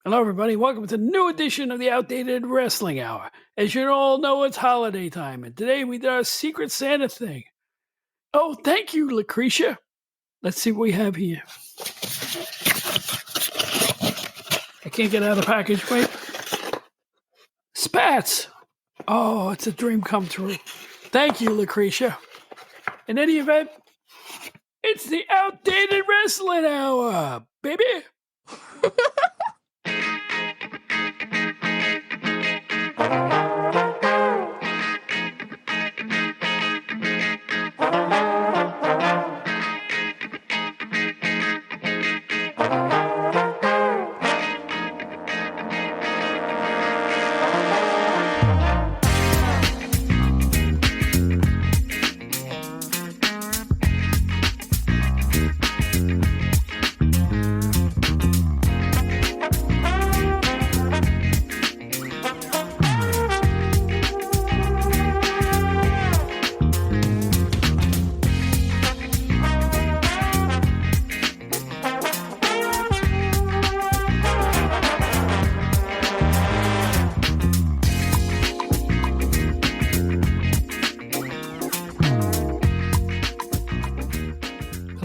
Hello, everybody. Welcome to the new edition of the Outdated Wrestling Hour. As you all know, it's holiday time, and today we did our Secret Santa thing. Oh, thank you, Lucretia. Let's see what we have here. I can't get out of the package. Wait. Spats. Oh, it's a dream come true. Thank you, Lucretia. In any event, it's the Outdated Wrestling Hour, baby.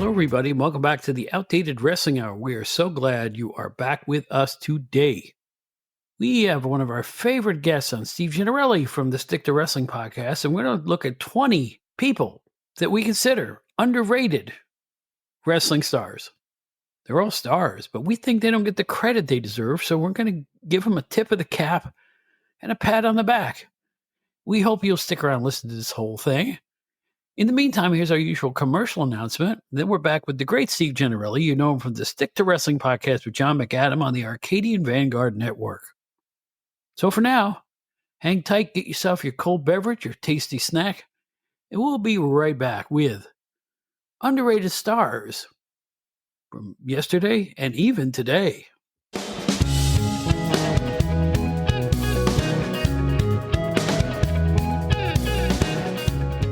Everybody, welcome back to the Outdated Wrestling Hour. We are so glad you are back with us today. We have one of our favorite guests on, Steve Gennarelli from the Stick to Wrestling podcast, and we're going to look at 20 people that we consider underrated wrestling stars. They're all stars, but we think they don't get the credit they deserve, so we're going to give them a tip of the cap and a pat on the back. We hope you'll stick around and listen to this whole thing. In the meantime, here's our usual commercial announcement. Then we're back with the great Steve Gennarelli. You know him from the Stick to Wrestling podcast with John McAdam on the Arcadian Vanguard network. So for now, hang tight, get yourself your cold beverage, your tasty snack, and we'll be right back with underrated stars from yesterday and even today.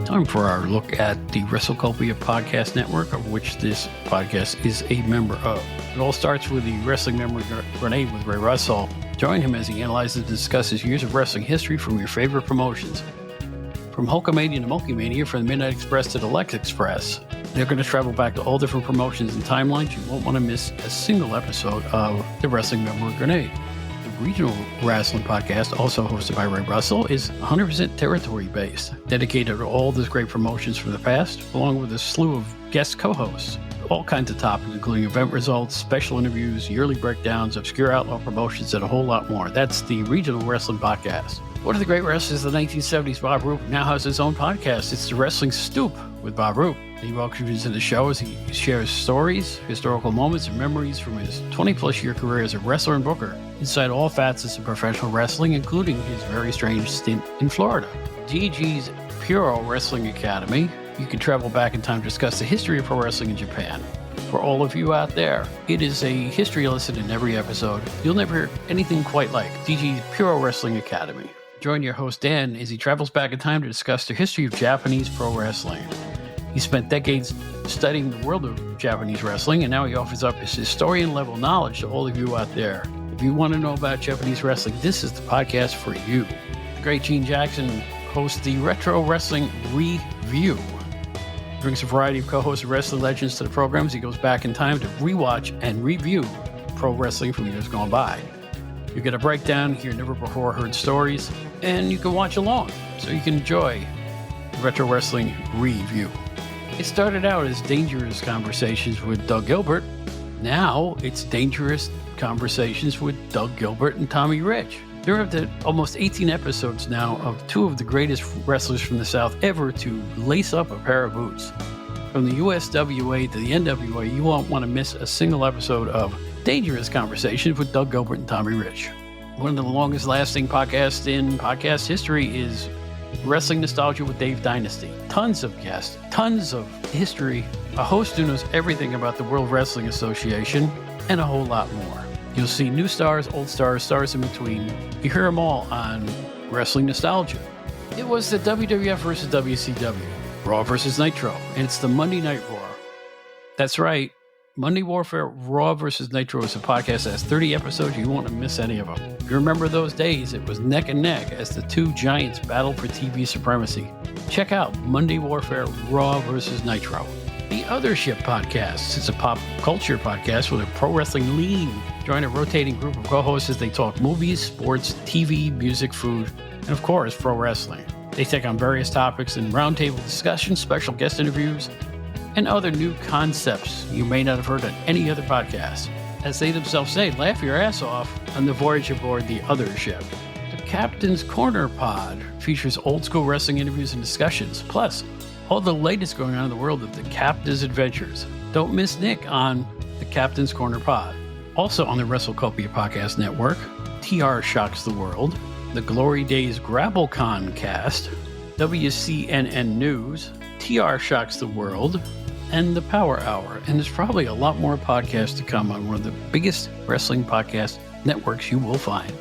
Time for our look at the WrestleCopia Podcast Network, of which this podcast is a member of. It all starts with the Wrestling Memory Grenade with Ray Russell. Join him as he analyzes and discusses years of wrestling history from your favorite promotions. From Hulkamania to Multimania, from the Midnight Express to the Lex Express. They're going to travel back to all different promotions and timelines. You won't want to miss a single episode of the Wrestling Memory Grenade. Regional Wrestling Podcast, also hosted by Ray Russell, is 100% territory-based, dedicated to all those great promotions from the past, along with a slew of guest co-hosts. All kinds of topics, including event results, special interviews, yearly breakdowns, obscure outlaw promotions, and a whole lot more. That's the Regional Wrestling Podcast. One of the great wrestlers of the 1970s, Bob Roop, now has his own podcast. It's the Wrestling Stoop with Bob Roop. He welcomes you to the show as he shares stories, historical moments, and memories from his 20-plus year career as a wrestler and booker, inside all facets of professional wrestling, including his very strange stint in Florida. DG's Puro Wrestling Academy. You can travel back in time to discuss the history of pro wrestling in Japan. For all of you out there, it is a history lesson in every episode. You'll never hear anything quite like DG's Puro Wrestling Academy. Join your host, Dan, as he travels back in time to discuss the history of Japanese pro wrestling. He spent decades studying the world of Japanese wrestling, and now he offers up his historian-level knowledge to all of you out there. If you want to know about Japanese wrestling, this is the podcast for you. The great Gene Jackson hosts the Retro Wrestling Review. He brings a variety of co-hosts and wrestling legends to the programs. He goes back in time to rewatch and review pro wrestling from years gone by. You get a breakdown, hear never-before-heard stories, and you can watch along, so you can enjoy the Retro Wrestling Review. It started out as Dangerous Conversations with Doug Gilbert. Now it's Dangerous Conversations with Doug Gilbert and Tommy Rich. They're up to almost 18 episodes now of two of the greatest wrestlers from the South ever to lace up a pair of boots. From the USWA to the NWA, you won't want to miss a single episode of Dangerous Conversations with Doug Gilbert and Tommy Rich. One of the longest lasting podcasts in podcast history is Wrestling Nostalgia with Dave Dynasty. Tons of guests, tons of history, a host who knows everything about the World Wrestling Association, and a whole lot more. You'll see new stars, old stars, stars in between. You hear them all on Wrestling Nostalgia. It was the WWF versus WCW, Raw versus Nitro, and it's the Monday Night Raw. That's right, Monday Warfare Raw versus Nitro is a podcast that has 30 episodes. You won't miss any of them. If you remember those days, it was neck and neck as the two giants battled for TV supremacy. Check out Monday Warfare Raw versus Nitro. The Other Ship Podcast is a pop culture podcast with a pro wrestling lean. Join a rotating group of co-hosts as they talk movies, sports, TV, music, food, and of course, pro wrestling. They take on various topics in roundtable discussions, special guest interviews, and other new concepts you may not have heard on any other podcast. As they themselves say, laugh your ass off on the voyage aboard the Other Ship. The Captain's Corner Pod features old school wrestling interviews and discussions, plus all the latest going on in the world of the Captain's adventures. Don't miss Nick on the Captain's Corner Pod. Also on the WrestleCopia Podcast Network, TR Shocks the World, the Glory Days GrappleCon Cast, WCNN News, TR Shocks the World, and the Power Hour. And there's probably a lot more podcasts to come on one of the biggest wrestling podcast networks you will find.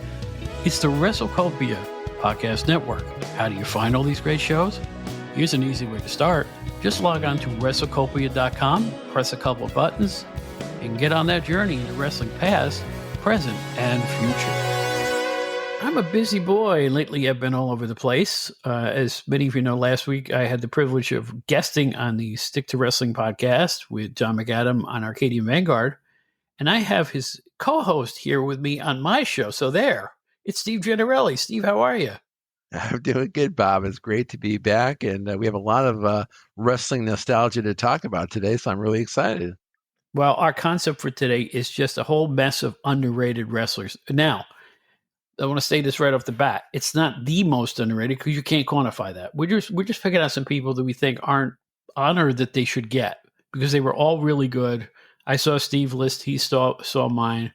It's the WrestleCopia Podcast Network. How do you find all these great shows? Here's an easy way to start. Just log on to WrestleCopia.com, press a couple of buttons, and get on that journey into wrestling past, present, and future. I'm a busy boy, and lately I've been all over the place. As many of you know, last week I had the privilege of guesting on the Stick to Wrestling podcast with John McAdam on Arcadian Vanguard, and I have his co-host here with me on my show. So there, it's Steve Gennarelli. Steve, how are you? I'm doing good, Bob. It's great to be back, and we have a lot of wrestling nostalgia to talk about today, so I'm really excited. Well, our concept for today is just a whole mess of underrated wrestlers. Now, I want to say this right off the bat. It's not the most underrated because you can't quantify that. We're just picking out some people that we think aren't honored that they should get because they were all really good. I saw Steve's list. He saw mine.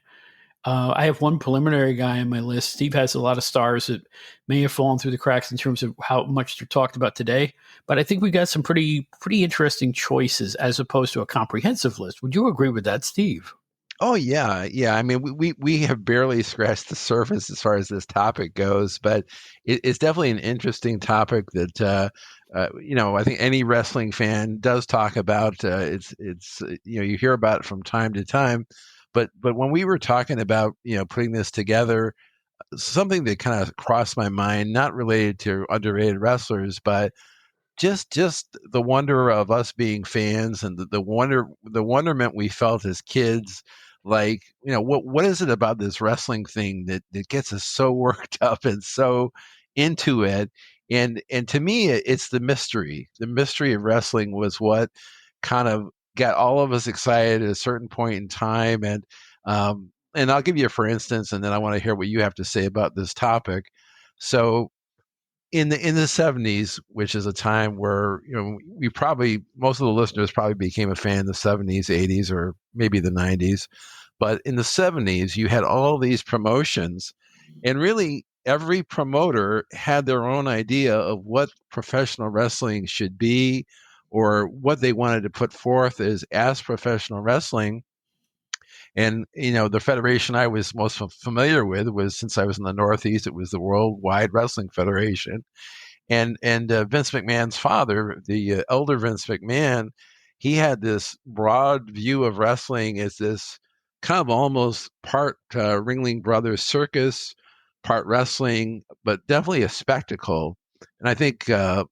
I have one preliminary guy on my list. Steve has a lot of stars that may have fallen through the cracks in terms of how much they're talked about today. But I think we got some pretty interesting choices as opposed to a comprehensive list. Would you agree with that, Steve? Oh yeah. I mean, we have barely scratched the surface as far as this topic goes, but it's definitely an interesting topic that I think any wrestling fan does talk about. It's you hear about it from time to time, but when we were talking about putting this together, something that kind of crossed my mind, not related to underrated wrestlers, but just the wonder of us being fans and the wonderment we felt as kids. Like, what is it about this wrestling thing that gets us so worked up and so into it? And to me, it's the mystery. The mystery of wrestling was what kind of got all of us excited at a certain point in time. And I'll give you a for instance, and then I want to hear what you have to say about this topic. So in the 70s, which is a time where most of the listeners probably became a fan in the 70s, 80s, or maybe the 90s. But in the 70s, you had all these promotions, and really every promoter had their own idea of what professional wrestling should be or what they wanted to put forth as professional wrestling. And, the federation I was most familiar with was, since I was in the Northeast, it was the Worldwide Wrestling Federation. And Vince McMahon's father, the elder Vince McMahon, he had this broad view of wrestling as this kind of almost part Ringling Brothers circus, part wrestling, but definitely a spectacle. And I think the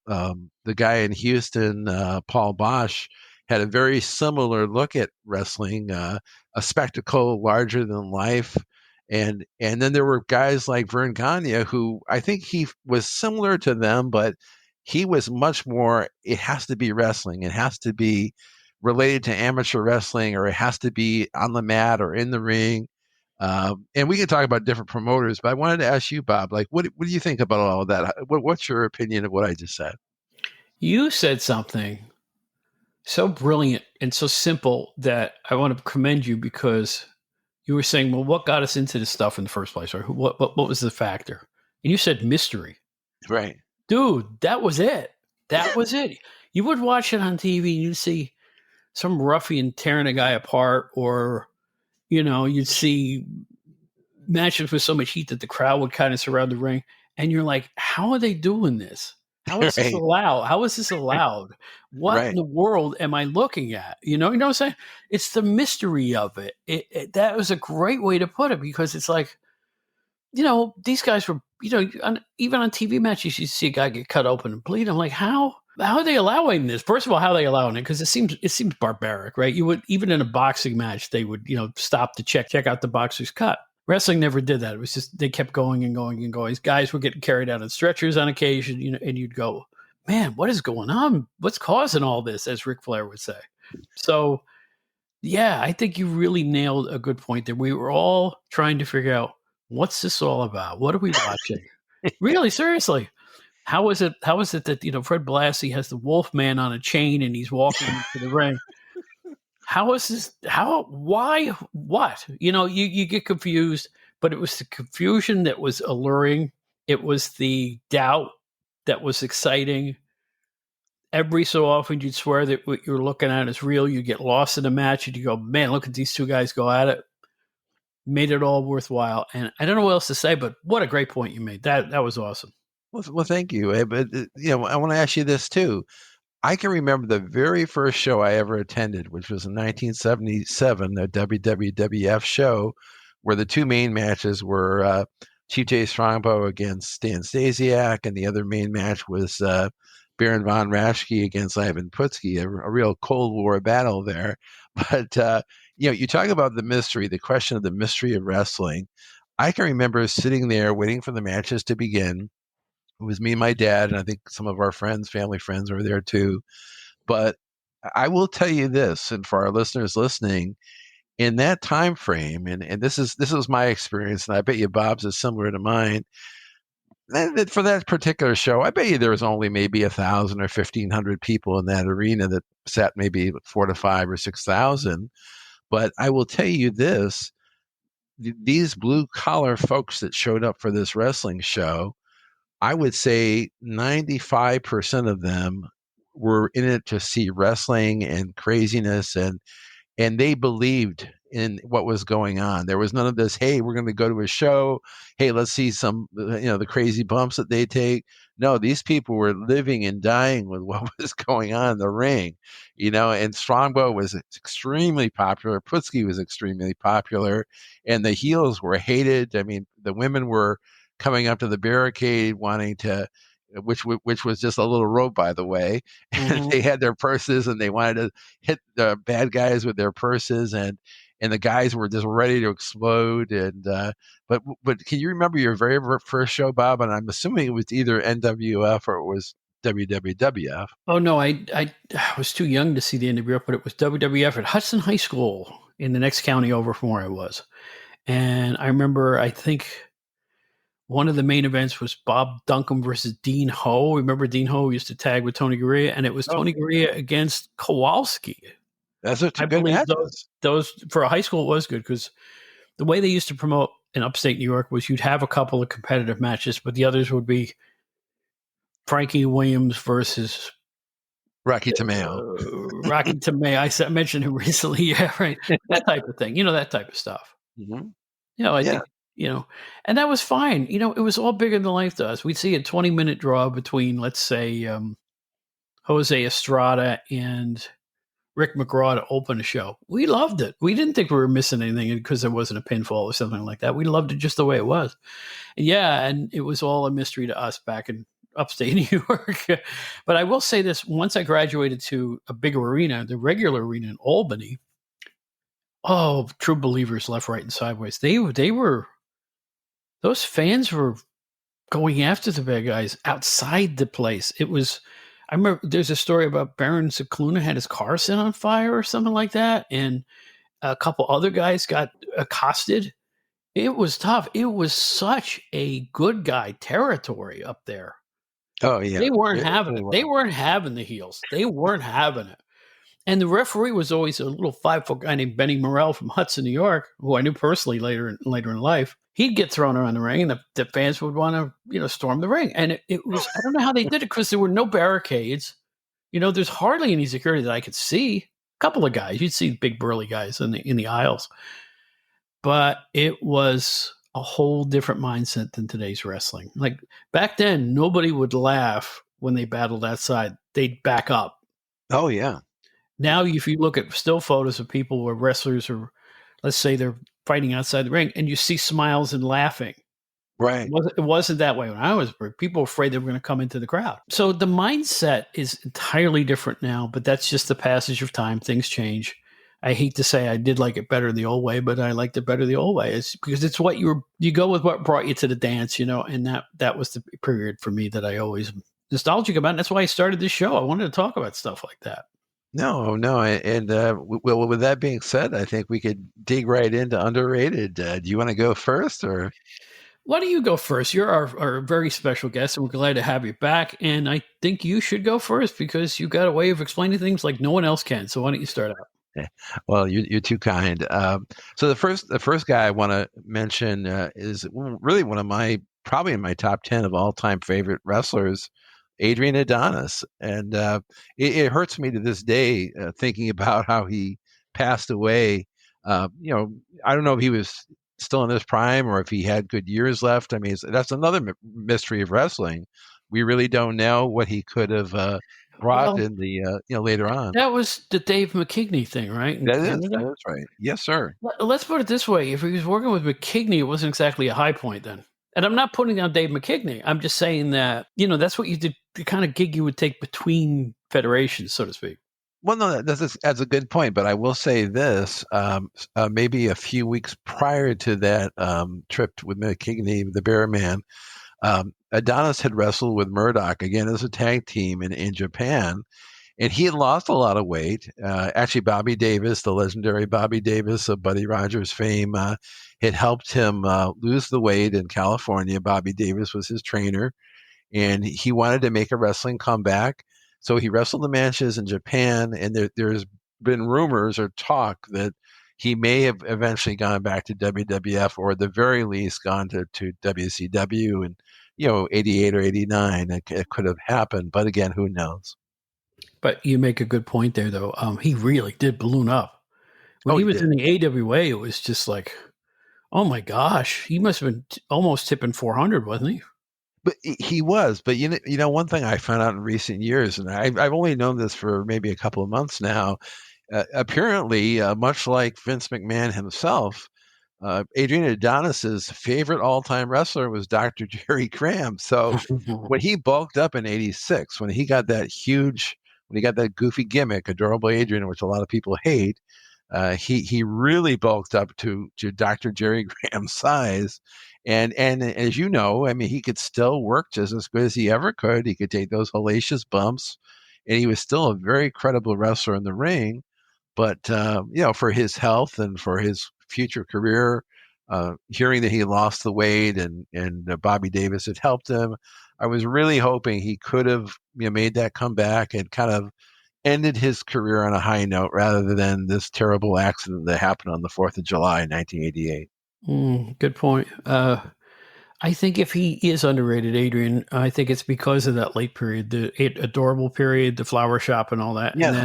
guy in Houston, Paul Bosch, had a very similar look at wrestling, a spectacle larger than life. And then there were guys like Vern Gagne, who I think he was similar to them, but he was much more, it has to be wrestling. It has to be related to amateur wrestling, or it has to be on the mat or in the ring. And we can talk about different promoters, but I wanted to ask you, Bob, like, what do you think about all of that? What's your opinion of what I just said? You said something so brilliant and so simple that I want to commend you, because you were saying, well, what got us into this stuff in the first place? Or what was the factor? And you said mystery. Right. Dude, that was it. That was it. You would watch it on TV and you'd see some ruffian tearing a guy apart, or, you'd see matches with so much heat that the crowd would kind of surround the ring. And you're like, how are they doing this? How is this Right. allowed? How is this allowed? What in Right. the world am I looking at? You know what I'm saying? It's the mystery of it. That was a great way to put it, because it's like, these guys were, even on TV matches, you see a guy get cut open and bleed. I'm like, how are they allowing this? First of all, how are they allowing it? Because it seems barbaric, right? You would, even in a boxing match, they would, stop to check out the boxer's cut. Wrestling never did that. It was just, they kept going and going and going. These guys were getting carried out on stretchers on occasion, and you'd go, man, what is going on? What's causing all this, as Ric Flair would say. So, yeah, I think you really nailed a good point there. We were all trying to figure out, what's this all about? What are we watching? Really, seriously. How is it that, Fred Blassie has the Wolf Man on a chain and he's walking into the ring? How is this? Why, what? You get confused, but it was the confusion that was alluring. It was the doubt that was exciting. Every so often you'd swear that what you're looking at is real. You get lost in a match and you go, man, look at these two guys go at it. Made it all worthwhile. And I don't know what else to say, but what a great point you made. That was awesome. Well, thank you. But I want to ask you this too. I can remember the very first show I ever attended, which was in 1977, a WWF show, where the two main matches were Chief Jay Strongbow against Stan Stasiak, and the other main match was Baron von Raschke against Ivan Putski, a real Cold War battle there. But you talk about the mystery, the question of the mystery of wrestling. I can remember sitting there waiting for the matches to begin. It was me and my dad, and I think some of our friends, family friends, were there too. But I will tell you this, and for our listeners listening, in that time frame, and this is my experience, and I bet you Bob's is similar to mine. For that particular show, I bet you there was only maybe 1,000 or 1,500 people in that arena that sat maybe 4 to 5 or 6,000. But I will tell you this: these blue collar folks that showed up for this wrestling show, I would say 95% of them were in it to see wrestling and craziness, and they believed in what was going on. There was none of this, hey, we're going to go to a show. Hey, let's see some, the crazy bumps that they take. No, these people were living and dying with what was going on in the ring, and Strongbow was extremely popular. Putski was extremely popular, and the heels were hated. I mean, the women were coming up to the barricade wanting to, which was just a little rope, by the way. Mm-hmm. They had their purses and they wanted to hit the bad guys with their purses, and the guys were just ready to explode. And but can you remember your very first show, Bob? And I'm assuming it was either NWF or it was WWF. Oh no, I was too young to see the NWF, but it was WWF at Hudson High School in the next county over from where I was. And I remember, I think one of the main events was Bob Duncan versus Dean Ho. Remember Dean Ho used to tag with Tony Gurria, and it was Tony Gurria against Kowalski. That's a good match. Those for a high school, it was good, because the way they used to promote in upstate New York was you'd have a couple of competitive matches, but the others would be Frankie Williams versus Rocky Tamayo. Rocky Tamayo. I mentioned him recently. Yeah, right. That type of thing. That type of stuff. Mm-hmm. I think, and that was fine. It was all bigger than life to us. We'd see a 20-minute draw between, let's say, Jose Estrada and Rick McGraw to open a show. We loved it. We didn't think we were missing anything because there wasn't a pinfall or something like that. We loved it just the way it was. And it was all a mystery to us back in upstate New York. But I will say this: once I graduated to a bigger arena, the regular arena in Albany, true believers left, right, and sideways. They were, those fans were going after the bad guys outside the place. It was, I remember there's a story about Baron Cicluna had his car set on fire or something like that, and a couple other guys got accosted. It was tough. It was such a good guy territory up there. Oh yeah, they weren't having it. They weren't having the heels. They weren't having it. And the referee was always a little 5-foot guy named Benny Morrell from Hudson, New York, who I knew personally later in life. He'd get thrown around the ring, and the fans would want to, storm the ring. And it was, I don't know how they did it, because there were no barricades. There's hardly any security that I could see. A couple of guys, you'd see big burly guys in the aisles, but it was a whole different mindset than today's wrestling. Like back then, nobody would laugh when they battled outside. They'd back up. Oh yeah. Now, if you look at still photos of people where wrestlers are, let's say they're fighting outside the ring, and you see smiles and laughing. Right. It wasn't that way when I was. People were afraid they were going to come into the crowd. So the mindset is entirely different now, but that's just the passage of time. Things change. I hate to say I did like it better the old way, but I liked it better the old way. It's because it's what you go with what brought you to the dance, and that was the period for me that I always nostalgic about. And that's why I started this show. I wanted to talk about stuff like that. No, and well, with that being said, I think we could dig right into underrated. Do you want to go first, or? Why don't you go first? You're our very special guest, and we're glad to have you back. And I think you should go first because you've got a way of explaining things like no one else can. So why don't you start out? Well, you're too kind. So the first guy I want to mention is really one of probably in my top 10 of all time favorite wrestlers, Adrian Adonis, and it hurts me to this day thinking about how he passed away. I don't know if he was still in his prime or if he had good years left. I mean, that's another mystery of wrestling. We really don't know what he could have brought in the later on. That was the Dave McKigney thing, right? That is right. Yes, sir. Let's put it this way: if he was working with McKigney, it wasn't exactly a high point then. And I'm not putting down Dave McKigney. I'm just saying that that's what you did, the kind of gig you would take between federations, so to speak. Well, no, that's a good point. But I will say this: maybe a few weeks prior to that trip with McKigney, the Bear Man, Adonis had wrestled with Murdoch again as a tag team in Japan, and he had lost a lot of weight. Actually, Bobby Davis, the legendary Bobby Davis of Buddy Rogers fame, had helped him lose the weight in California. Bobby Davis was his trainer, and he wanted to make a wrestling comeback. So he wrestled the matches in Japan, and there's been rumors or talk that he may have eventually gone back to WWF, or at the very least gone to WCW in 88 or 89. It could have happened, but again, who knows? But you make a good point there, though. He really did balloon up. When he was in the AWA, it was just like, oh my gosh, he must have been almost tipping 400, wasn't he? But he was. But one thing I found out in recent years, and I've only known this for maybe a couple of months now. Apparently, much like Vince McMahon himself, Adrian Adonis's favorite all-time wrestler was Dr. Jerry Graham. So when he bulked up in '86, when he got that goofy gimmick, Adorable Adrian, which a lot of people hate, he really bulked up to Dr. Jerry Graham's size. And as you know, I mean, he could still work just as good as he ever could. He could take those hellacious bumps, and he was still a very credible wrestler in the ring. But for his health and for his future career, hearing that he lost the weight and Bobby Davis had helped him, I was really hoping he could have made that comeback and kind of ended his career on a high note rather than this terrible accident that happened on the 4th of July in 1988. Good point. I think if he is underrated, Adrian, I think it's because of that late period, the Adorable period, the flower shop and all that. Yeah.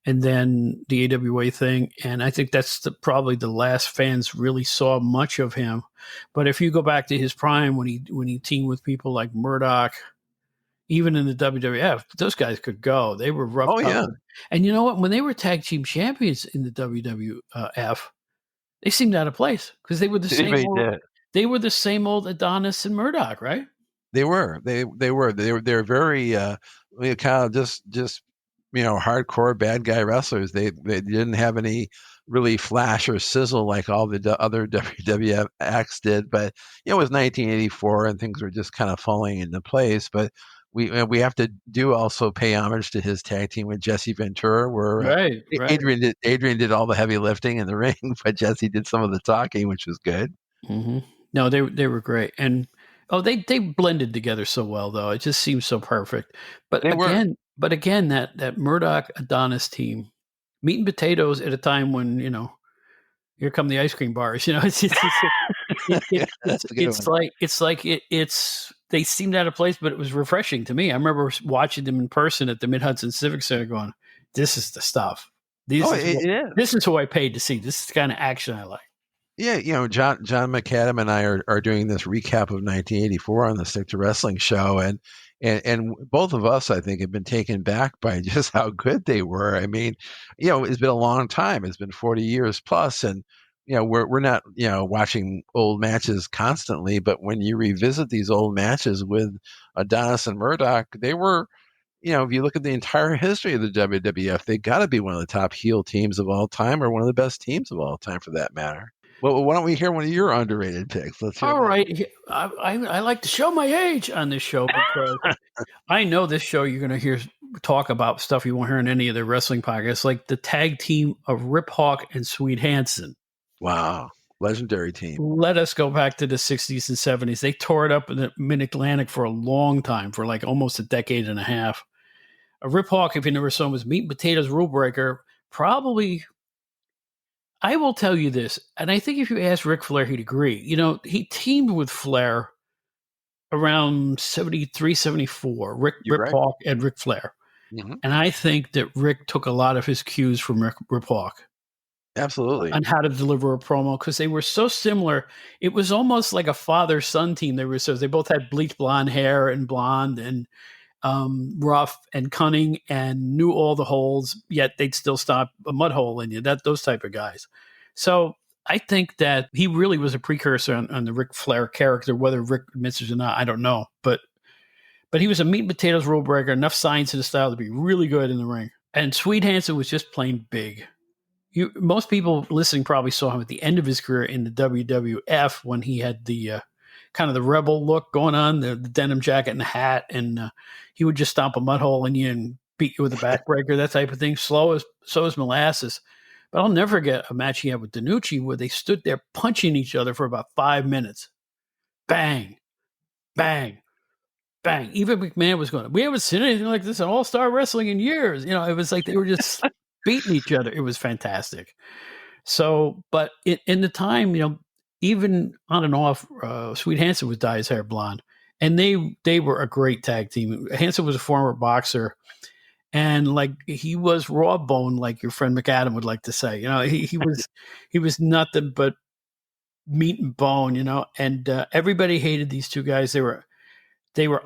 And then the AWA thing. And I think that's probably the last fans really saw much of him. But if you go back to his prime, when he teamed with people like Murdoch, even in the WWF, those guys could go. They were rough. Oh, yeah. And you know what? When they were tag team champions in the WWF, they seemed out of place because they were the same. They were the same old Adonis and Murdoch, right? They were. They were very kind of just hardcore bad guy wrestlers. They didn't have any really flash or sizzle like all the other WWF acts did. But it was 1984 and things were just kind of falling into place. But we have to also pay homage to his tag team with Jesse Ventura, where Adrian did all the heavy lifting in the ring, but Jesse did some of the talking, which was good. Mm-hmm. No, they were great, and they blended together so well, though. It just seems so perfect. But again, that Murdoch Adonis team, meat and potatoes at a time when here come the ice cream bars. They seemed out of place, but it was refreshing to me. I remember watching them in person at the Mid-Hudson Civic Center going, this is the stuff. This is who I paid to see. This is the kind of action I like. Yeah, John McAdam and I are doing this recap of 1984 on the Stick to Wrestling show, and and both of us, I think, have been taken back by just how good they were. I mean, it's been a long time. It's been 40 years plus, and we're not watching old matches constantly, but when you revisit these old matches with Adonis and Murdoch, they were, if you look at the entire history of the WWF, they got to be one of the top heel teams of all time, or one of the best teams of all time for that matter. Well, why don't we hear one of your underrated picks? Let's hear. All right. I like to show my age on this show because I know this show you're going to hear talk about stuff you won't hear in any of the wrestling podcasts, like the tag team of Rip Hawk and Sweet Hansen. Wow. Legendary team. Let us go back to the 60s and 70s. They tore it up in the Mid-Atlantic for a long time, for like almost a decade and a half. A Rip Hawk, if you never saw him, was meat and potatoes rule breaker. Probably, I will tell you this, and I think if you ask Ric Flair, he'd agree. He teamed with Flair around 73, 74, Rip right. Hawk and Ric Flair. Mm-hmm. And I think that Rick took a lot of his cues from Rip Hawk. Absolutely. On how to deliver a promo, because they were so similar. It was almost like a father-son team. They both had bleached blonde hair and blonde and rough and cunning and knew all the holes, yet they'd still stop a mud hole in you. Those type of guys. So I think that he really was a precursor on the Ric Flair character. Whether Rick admits it or not, I don't know. But he was a meat and potatoes rule breaker, enough science in the style to be really good in the ring. And Sweet Hansen was just plain big. Most people listening probably saw him at the end of his career in the WWF when he had the kind of the rebel look going on, the denim jacket and the hat, and he would just stomp a mud hole in you and beat you with a backbreaker, that type of thing. So as molasses. But I'll never forget a match he had with DiNucci where they stood there punching each other for about 5 minutes. Bang, bang, bang. Even McMahon was going, we haven't seen anything like this in All-Star Wrestling in years. It was like they were just beating each other. It was fantastic. So, but in the time, even on and off, Sweet Hansen would dye his hair blonde, and they were a great tag team. Hansen was a former boxer, and like he was raw bone, like your friend McAdam would like to say. He was nothing but meat and bone. And everybody hated these two guys. They were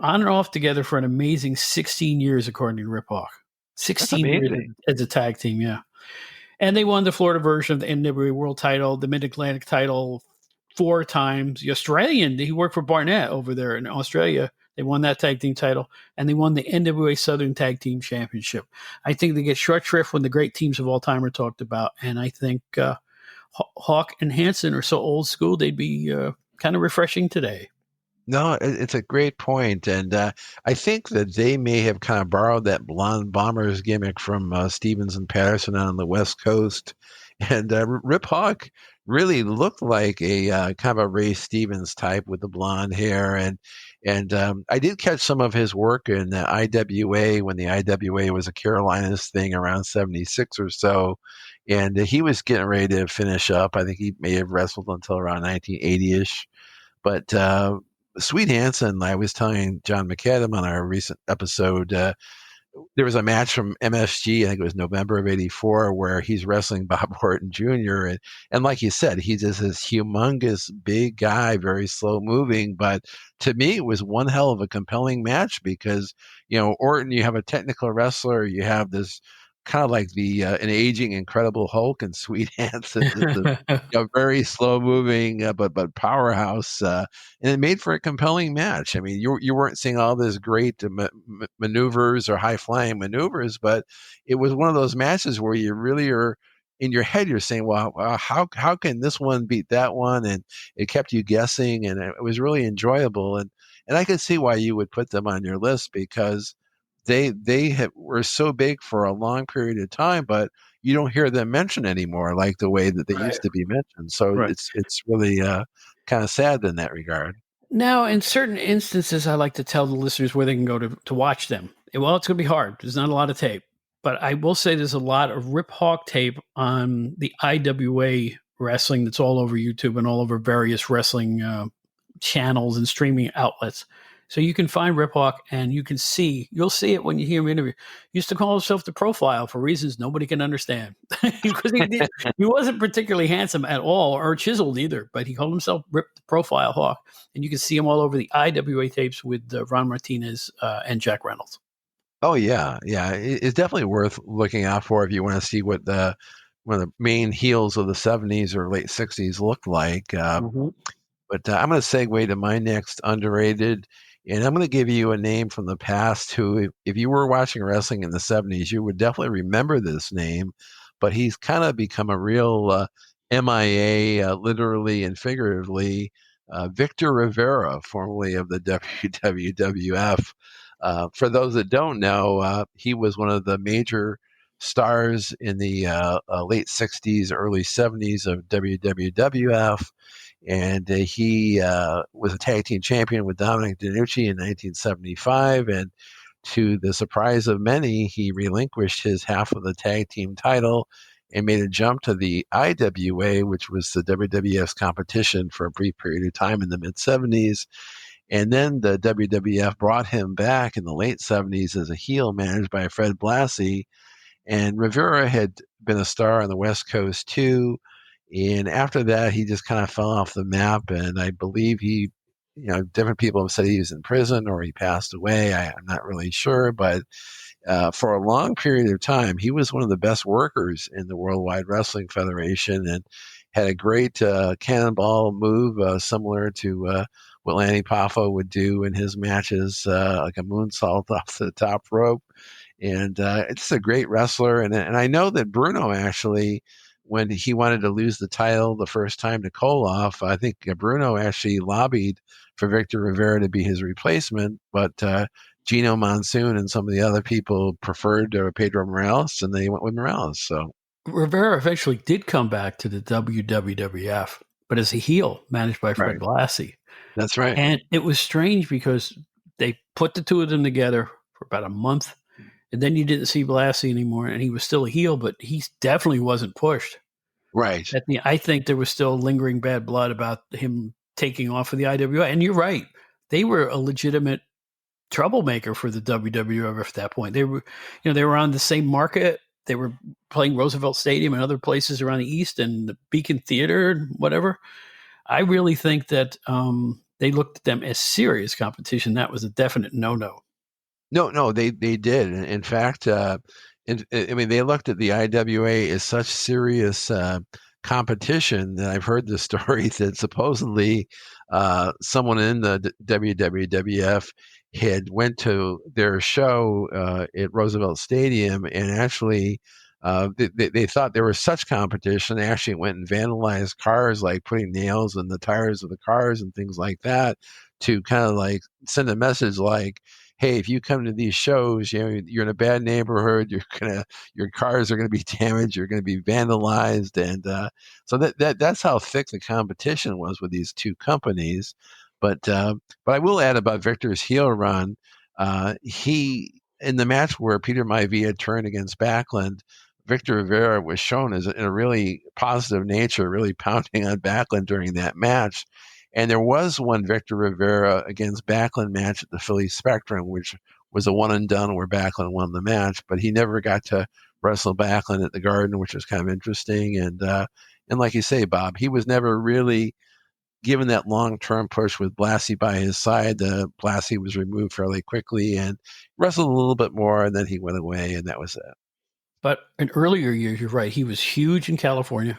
on and off together for an amazing 16 years, according to Rip Hawk. 16 years as a tag team, yeah. And they won the Florida version of the NWA World title, the Mid-Atlantic title 4 times. The Australian, he worked for Barnett over there in Australia. They won that tag team title, and they won the NWA Southern Tag Team Championship. I think they get short shrift when the great teams of all time are talked about, and I think Hawk and Hansen are so old school, they'd be kind of refreshing today. No, it's a great point. And I think that they may have kind of borrowed that blonde bombers gimmick from Stevens and Patterson on the West Coast. And Rip Hawk really looked like a kind of a Ray Stevens type with the blonde hair. And I did catch some of his work in the IWA when the IWA was a Carolinas thing around 76 or so. And he was getting ready to finish up. I think he may have wrestled until around 1980-ish. But Sweet Hansen, I was telling John McAdam on our recent episode, there was a match from MSG, I think it was November of 84, where he's wrestling Bob Orton Jr. And like you said, he's just this humongous big guy, very slow moving. But to me, it was one hell of a compelling match because, Orton, you have a technical wrestler, you have this kind of like an aging Incredible Hulk, and Sweet Hansen is a very slow moving but powerhouse, and it made for a compelling match. I mean, you weren't seeing all this great maneuvers or high flying maneuvers, but it was one of those matches where you really are in your head. You're saying, "Well, how can this one beat that one?" And it kept you guessing, and it was really enjoyable. And I could see why you would put them on your list because they were so big for a long period of time, but you don't hear them mentioned anymore like the way that they used to be mentioned. So it's really kind of sad in that regard. Now, in certain instances, I like to tell the listeners where they can go to watch them. Well, it's going to be hard. There's not a lot of tape, but I will say there's a lot of Rip Hawk tape on the IWA wrestling that's all over YouTube and all over various wrestling channels and streaming outlets. So you can find Rip Hawk, and you'll see it when you hear him interview. He used to call himself the Profile for reasons nobody can understand, because he wasn't particularly handsome at all or chiseled either, but he called himself Rip the Profile Hawk, and you can see him all over the IWA tapes with Ron Martinez and Jack Reynolds. Oh yeah, yeah. It's definitely worth looking out for if you want to see what one of the main heels of the '70s or late '60s looked like. Mm-hmm. But I'm going to segue to my next underrated, and I'm going to give you a name from the past who, if you were watching wrestling in the '70s, you would definitely remember this name. But he's kind of become a real MIA, literally and figuratively. Victor Rivera, formerly of the WWF. For those that don't know, he was one of the major stars in the late '60s, early '70s of WWF. And he was a tag team champion with Dominic DeNucci in 1975. And to the surprise of many, he relinquished his half of the tag team title and made a jump to the IWA, which was the WWF's competition for a brief period of time in the mid 70s. And then the WWF brought him back in the late 70s as a heel managed by Fred Blassie. And Rivera had been a star on the West Coast too. And after that, he just kind of fell off the map. And I believe different people have said he was in prison or he passed away. I'm not really sure. But for a long period of time, he was one of the best workers in the Worldwide Wrestling Federation and had a great cannonball move similar to what Lanny Poffo would do in his matches, like a moonsault off the top rope. And it's a great wrestler. And I know that Bruno actually, when he wanted to lose the title the first time to Koloff, I think Bruno actually lobbied for Victor Rivera to be his replacement. But Gino Monsoon and some of the other people preferred Pedro Morales, and they went with Morales. So Rivera eventually did come back to the WWF, but as a heel, managed by Fred Blassie. That's right. And it was strange because they put the two of them together for about a month, and then you didn't see Blassie anymore, and he was still a heel, but he definitely wasn't pushed. Right. I think there was still lingering bad blood about him taking off of the IWA. And you're right. They were a legitimate troublemaker for the WWF at that point. They were on the same market. They were playing Roosevelt Stadium and other places around the East and the Beacon Theater and whatever. I really think that they looked at them as serious competition. That was a definite no-no. No, they did. In fact, they looked at the IWA as such serious competition that I've heard the story that supposedly someone in the WWF had went to their show at Roosevelt Stadium and actually they thought there was such competition. They actually went and vandalized cars, like putting nails in the tires of the cars and things like that, to kind of like send a message like, hey, if you come to these shows, you're in a bad neighborhood. Your cars are gonna be damaged. You're gonna be vandalized, and so that's how thick the competition was with these two companies. But I will add about Victor's heel run. He in the match where Peter Maivia turned against Backlund, Victor Rivera was shown as in a really positive nature, really pounding on Backlund during that match. And there was one Victor Rivera against Backlund match at the Philly Spectrum, which was a one and done where Backlund won the match, but he never got to wrestle Backlund at the Garden, which was kind of interesting. And like you say, Bob, he was never really given that long-term push with Blassie by his side. Blassie was removed fairly quickly and wrestled a little bit more, and then he went away, and that was it. But in earlier years, you're right, he was huge in California.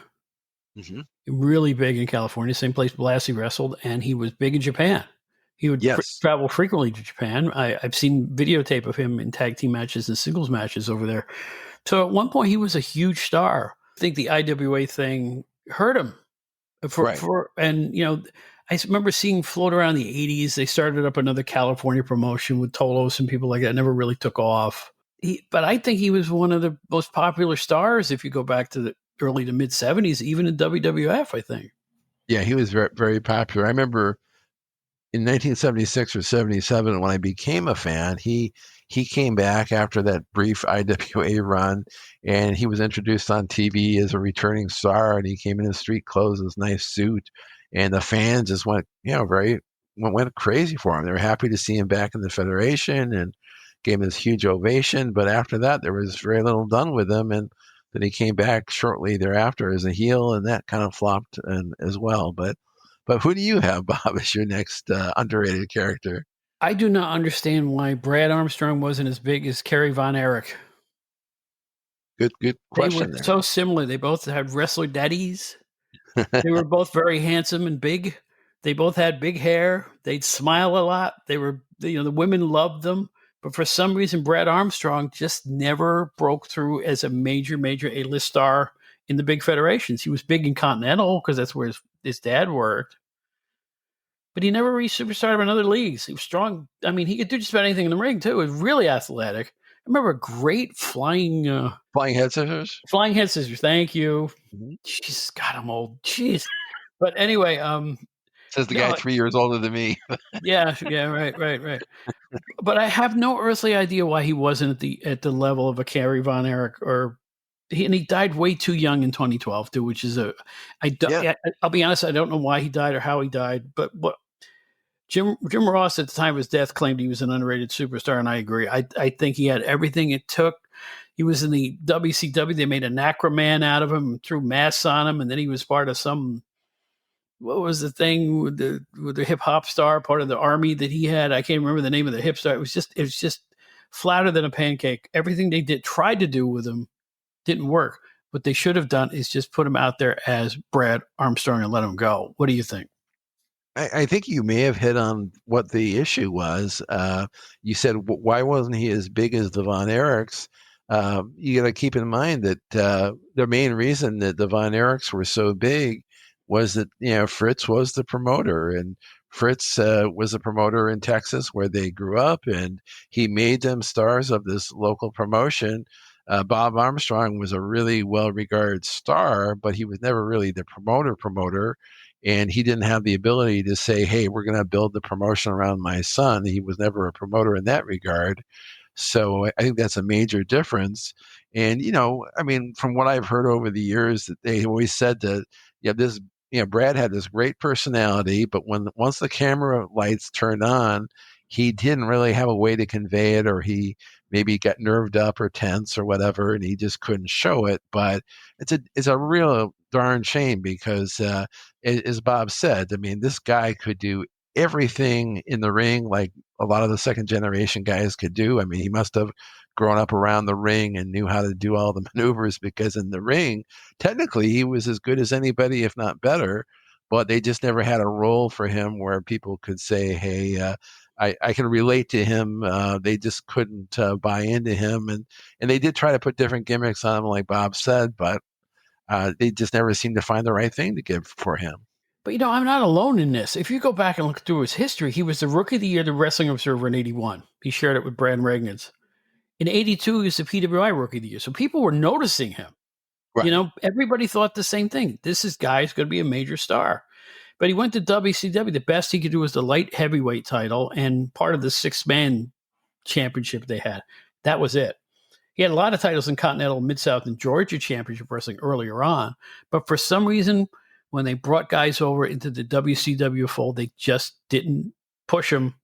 Mm-hmm. Really big in California, same place Blassie wrestled, and he was big in Japan. He would travel frequently to Japan. I've seen videotape of him in tag team matches and singles matches over there. So at one point, he was a huge star. I think the IWA thing hurt him. I remember seeing float around in the 80s. They started up another California promotion with Tolos and people like that. Never really took off. But I think he was one of the most popular stars if you go back to the early to mid 70s, even in WWF, I think. Yeah, he was very, very popular. I remember in 1976 or 77, when I became a fan, he came back after that brief IWA run, and he was introduced on TV as a returning star, and he came in his street clothes, his nice suit, and the fans just went, very went crazy for him. They were happy to see him back in the Federation and gave him this huge ovation. But after that, there was very little done with him, and then he came back shortly thereafter as a heel, and that kind of flopped as well. But who do you have, Bob, as your next underrated character? I do not understand why Brad Armstrong wasn't as big as Kerry Von Erich. Good They were question there. so similar. They both had wrestler daddies. They were both very handsome and big. They both had big hair. They'd smile a lot. They were, the women loved them. But for some reason, Brad Armstrong just never broke through as a major A-list star in the big federations. He was big in Continental because that's where his dad worked. But he never reached superstar in other leagues. He was strong. I mean, he could do just about anything in the ring, too. He was really athletic. I remember a great flying head scissors. Flying head scissors. Thank you. Mm-hmm. Jeez, God, I'm old. Jeez. But anyway, says the guy 3 years older than me. yeah, right. But I have no earthly idea why he wasn't at the level of a Kerry Von Erich, and he died way too young in 2012 too, which is I'll be honest, I don't know why he died or how he died, but what Jim Ross at the time of his death claimed he was an underrated superstar, and I agree. I think he had everything it took. He was in the WCW. They made a Necroman out of him and threw masks on him, and then he was part of some. What was the thing with the hip hop star, part of the army that he had? I can't remember the name of the hip star. It was just flatter than a pancake. Everything they tried to do with him didn't work. What they should have done is just put him out there as Brad Armstrong and let him go. What do you think? I think you may have hit on what the issue was. You said, why wasn't he as big as the Von Erichs? You got to keep in mind that the main reason that the Von Erichs were so big was that, Fritz was the promoter, and Fritz was a promoter in Texas where they grew up, and he made them stars of this local promotion. Bob Armstrong was a really well-regarded star, but he was never really the promoter. And he didn't have the ability to say, hey, we're going to build the promotion around my son. He was never a promoter in that regard. So I think that's a major difference. And, I mean, from what I've heard over the years, that they always said that, Brad had this great personality, but once the camera lights turned on, he didn't really have a way to convey it, or he maybe got nerved up or tense or whatever, and he just couldn't show it. But it's a real darn shame because, as Bob said, I mean, this guy could do everything in the ring like a lot of the second generation guys could do. I mean, he must have grown up around the ring and knew how to do all the maneuvers, because in the ring, technically, he was as good as anybody, if not better. But they just never had a role for him where people could say, hey, I can relate to him. They just couldn't buy into him. And they did try to put different gimmicks on him, like Bob said, but they just never seemed to find the right thing to give for him. But, I'm not alone in this. If you go back and look through his history, he was the Rookie of the Year, the Wrestling Observer in 81. He shared it with Brad Regnitz. In 82, he was the PWI Rookie of the Year. So people were noticing him. Right. Everybody thought the same thing. This guy's going to be a major star. But he went to WCW. The best he could do was the light heavyweight title and part of the 6-man championship they had. That was it. He had a lot of titles in Continental, Mid-South, and Georgia Championship Wrestling earlier on. But for some reason, when they brought guys over into the WCW fold, they just didn't push him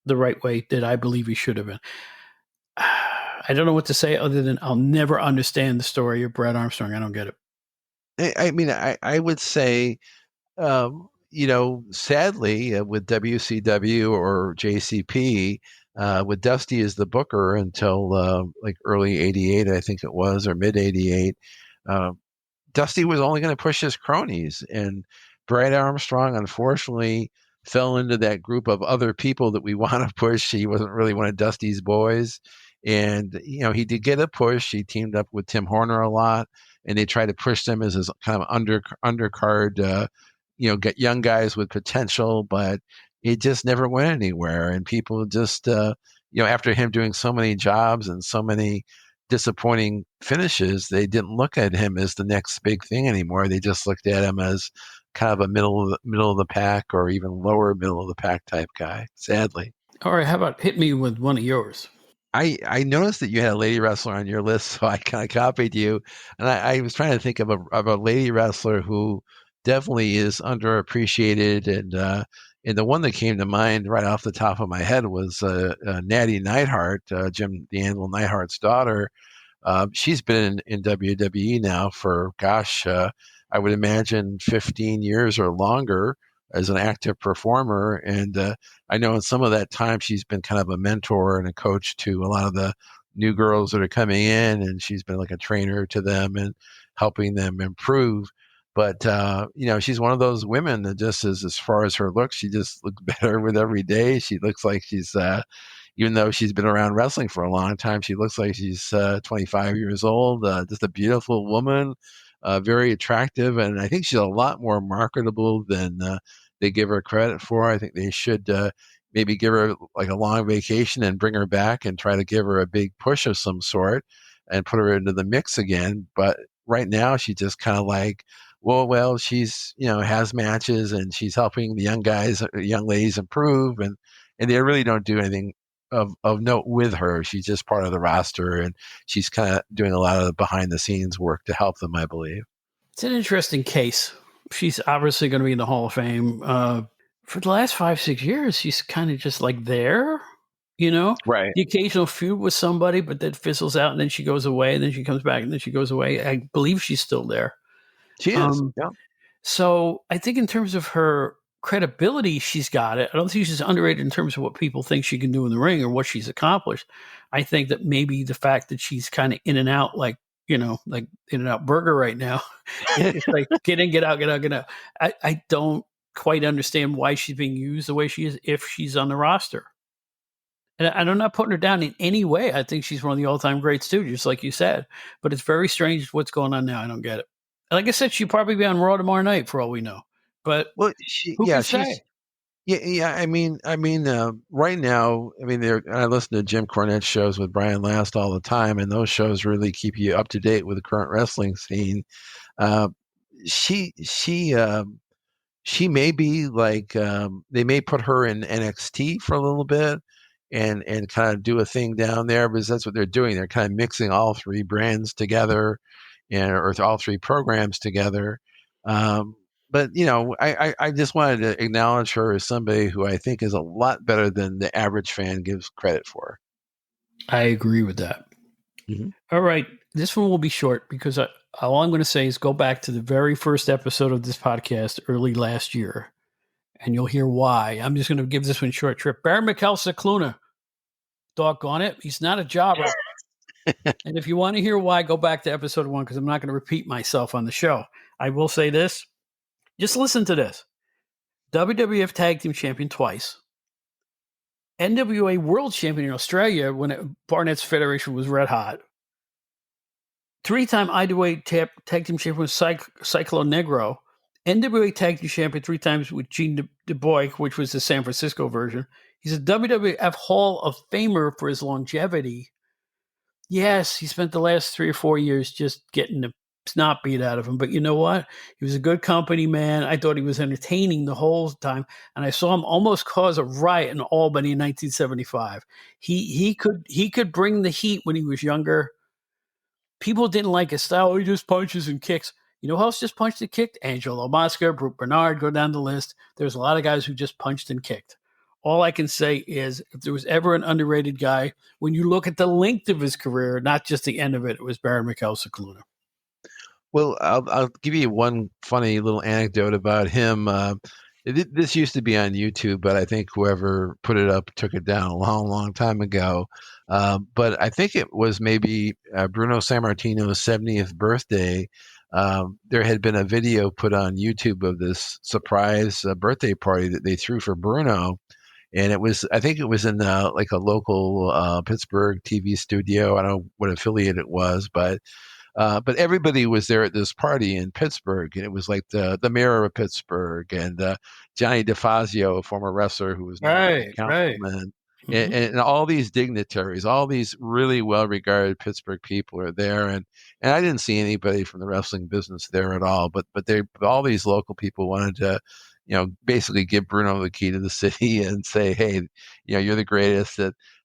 the right way that I believe he should have been. I don't know what to say other than I'll never understand the story of Brad Armstrong. I don't get it. I mean, I would say, sadly, with WCW or JCP, with Dusty as the booker until like early 88, I think it was, or mid 88, Dusty was only going to push his cronies. And Brad Armstrong, unfortunately, fell into that group of other people that we want to push. He wasn't really one of Dusty's boys. And, he did get a push. He teamed up with Tim Horner a lot, and they tried to push them as his kind of undercard, get young guys with potential, but it just never went anywhere. And people just, after him doing so many jobs and so many disappointing finishes, they didn't look at him as the next big thing anymore. They just looked at him as kind of a middle of the pack or even lower middle of the pack type guy, sadly. All right, how about hit me with one of yours? I noticed that you had a lady wrestler on your list, so I kind of copied you. And I was trying to think of a lady wrestler who definitely is underappreciated. And the one that came to mind right off the top of my head was Natty Neidhart, Jim the Anvil Neidhart's daughter. She's been in WWE now for, gosh, I would imagine 15 years or longer as an active performer. And I know in some of that time, she's been kind of a mentor and a coach to a lot of the new girls that are coming in, and she's been like a trainer to them and helping them improve. But she's one of those women that just is, as far as her looks, she just looks better with every day. She looks like she's even though she's been around wrestling for a long time, she looks like she's 25 years old. Just a beautiful woman, very attractive, and I think she's a lot more marketable than they give her credit for. I think they should maybe give her like a long vacation and bring her back and try to give her a big push of some sort and put her into the mix again. But right now, she's just kind of like, well, she's has matches and she's helping the young guys, young ladies improve, and they really don't do anything of note with her. She's just part of the roster, and she's kind of doing a lot of the behind the scenes work to help them, I believe. It's an interesting case. She's obviously going to be in the Hall of Fame. For the last 5-6 years, she's kind of just like there, Right. the occasional feud with somebody, but that fizzles out and then she goes away and then she comes back and then she goes away. I believe she's still there. She is. Yeah. So I think in terms of her credibility, she's got it. I don't think she's underrated in terms of what people think she can do in the ring or what she's accomplished. I think that maybe the fact that she's kind of in and out, like In-N-Out Burger right now, it's like get in, get out, get out, get out. I don't quite understand why she's being used the way she is if she's on the roster. And I'm not putting her down in any way. I think she's one of the all-time greats too, just like you said. But it's very strange what's going on now. I don't get it. Like I said, she'll probably be on Raw tomorrow night for all we know. But Well, who can say? Yeah. I mean, right now, I listen to Jim Cornette shows with Brian Last all the time, and those shows really keep you up to date with the current wrestling scene. Uh, she may be like they may put her in NXT for a little bit and kind of do a thing down there, because that's what they're doing. They're kind of mixing all three brands together or all three programs together. But I just wanted to acknowledge her as somebody who I think is a lot better than the average fan gives credit for. I agree with that. Mm-hmm. All right. This one will be short because all I'm going to say is go back to the very first episode of this podcast early last year, and you'll hear why. I'm just going to give this one short trip. Baron Mikel Cicluna, doggone it, he's not a jobber. And if you want to hear why, go back to episode 1, because I'm not going to repeat myself on the show. I will say this. Just listen to this. WWF Tag Team Champion twice. NWA World Champion in Australia when Barnett's Federation was red hot. 3-time IWA Tag Team Champion with Cyclo Negro. NWA Tag Team Champion 3 times with Gene Du Bois, which was the San Francisco version. He's a WWF Hall of Famer for his longevity. Yes, he spent the last 3 or 4 years just getting the snot beat out of him. But you know what? He was a good company man. I thought he was entertaining the whole time. And I saw him almost cause a riot in Albany in 1975. He could bring the heat when he was younger. People didn't like his style. He just punches and kicks. You know who else just punched and kicked? Angelo Mosca, Brute Bernard, go down the list. There's a lot of guys who just punched and kicked. All I can say is if there was ever an underrated guy, when you look at the length of his career, not just the end of it, it was Baron Mikel Cicluna. Well, I'll give you one funny little anecdote about him. This used to be on YouTube, but I think whoever put it up took it down a long, long time ago. But I think it was maybe Bruno Sammartino's 70th birthday. There had been a video put on YouTube of this surprise birthday party that they threw for Bruno. And I think it was in like a local Pittsburgh TV studio. I don't know what affiliate it was, but everybody was there at this party in Pittsburgh, and it was like the mayor of Pittsburgh and Johnny DeFazio, a former wrestler who was now a councilman, and all these dignitaries, all these really well-regarded Pittsburgh people are there, and I didn't see anybody from the wrestling business there at all, but all these local people wanted to, basically give Bruno the key to the city and say, hey, you're the greatest.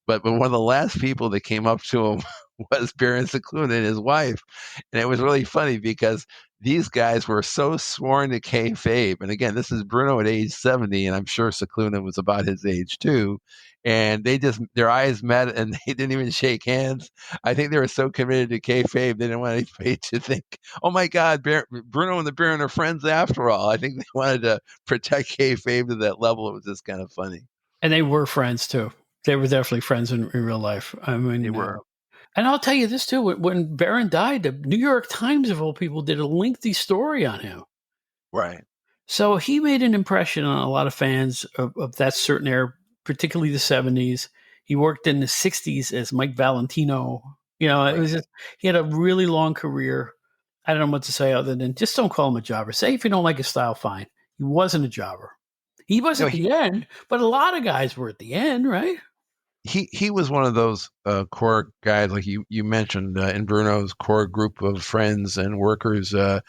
But one of the last people that came up to him was Baron Cicluna and his wife. And it was really funny because these guys were so sworn to kayfabe. And again, this is Bruno at age 70, and I'm sure Cicluna was about his age too. And they just, their eyes met and they didn't even shake hands. I think they were so committed to kayfabe, they didn't want anybody to think, oh my God, Bruno and the Baron are friends after all. I think they wanted to protect kayfabe to that level. It was just kind of funny. And they were friends too. They were definitely friends in real life. I mean, They were. And I'll tell you this too: when Barron died, the New York Times of all people did a lengthy story on him. Right. So he made an impression on a lot of fans of that certain era, particularly the 70s. He worked in the 60s as Mike Valentino. You know, it was just, he had a really long career. I don't know what to say other than just don't call him a jobber. Say if you don't like his style, fine. He wasn't a jobber. He was at the end, but a lot of guys were at the end, right? He was one of those core guys, like you mentioned, in Bruno's core group of friends and workers. Along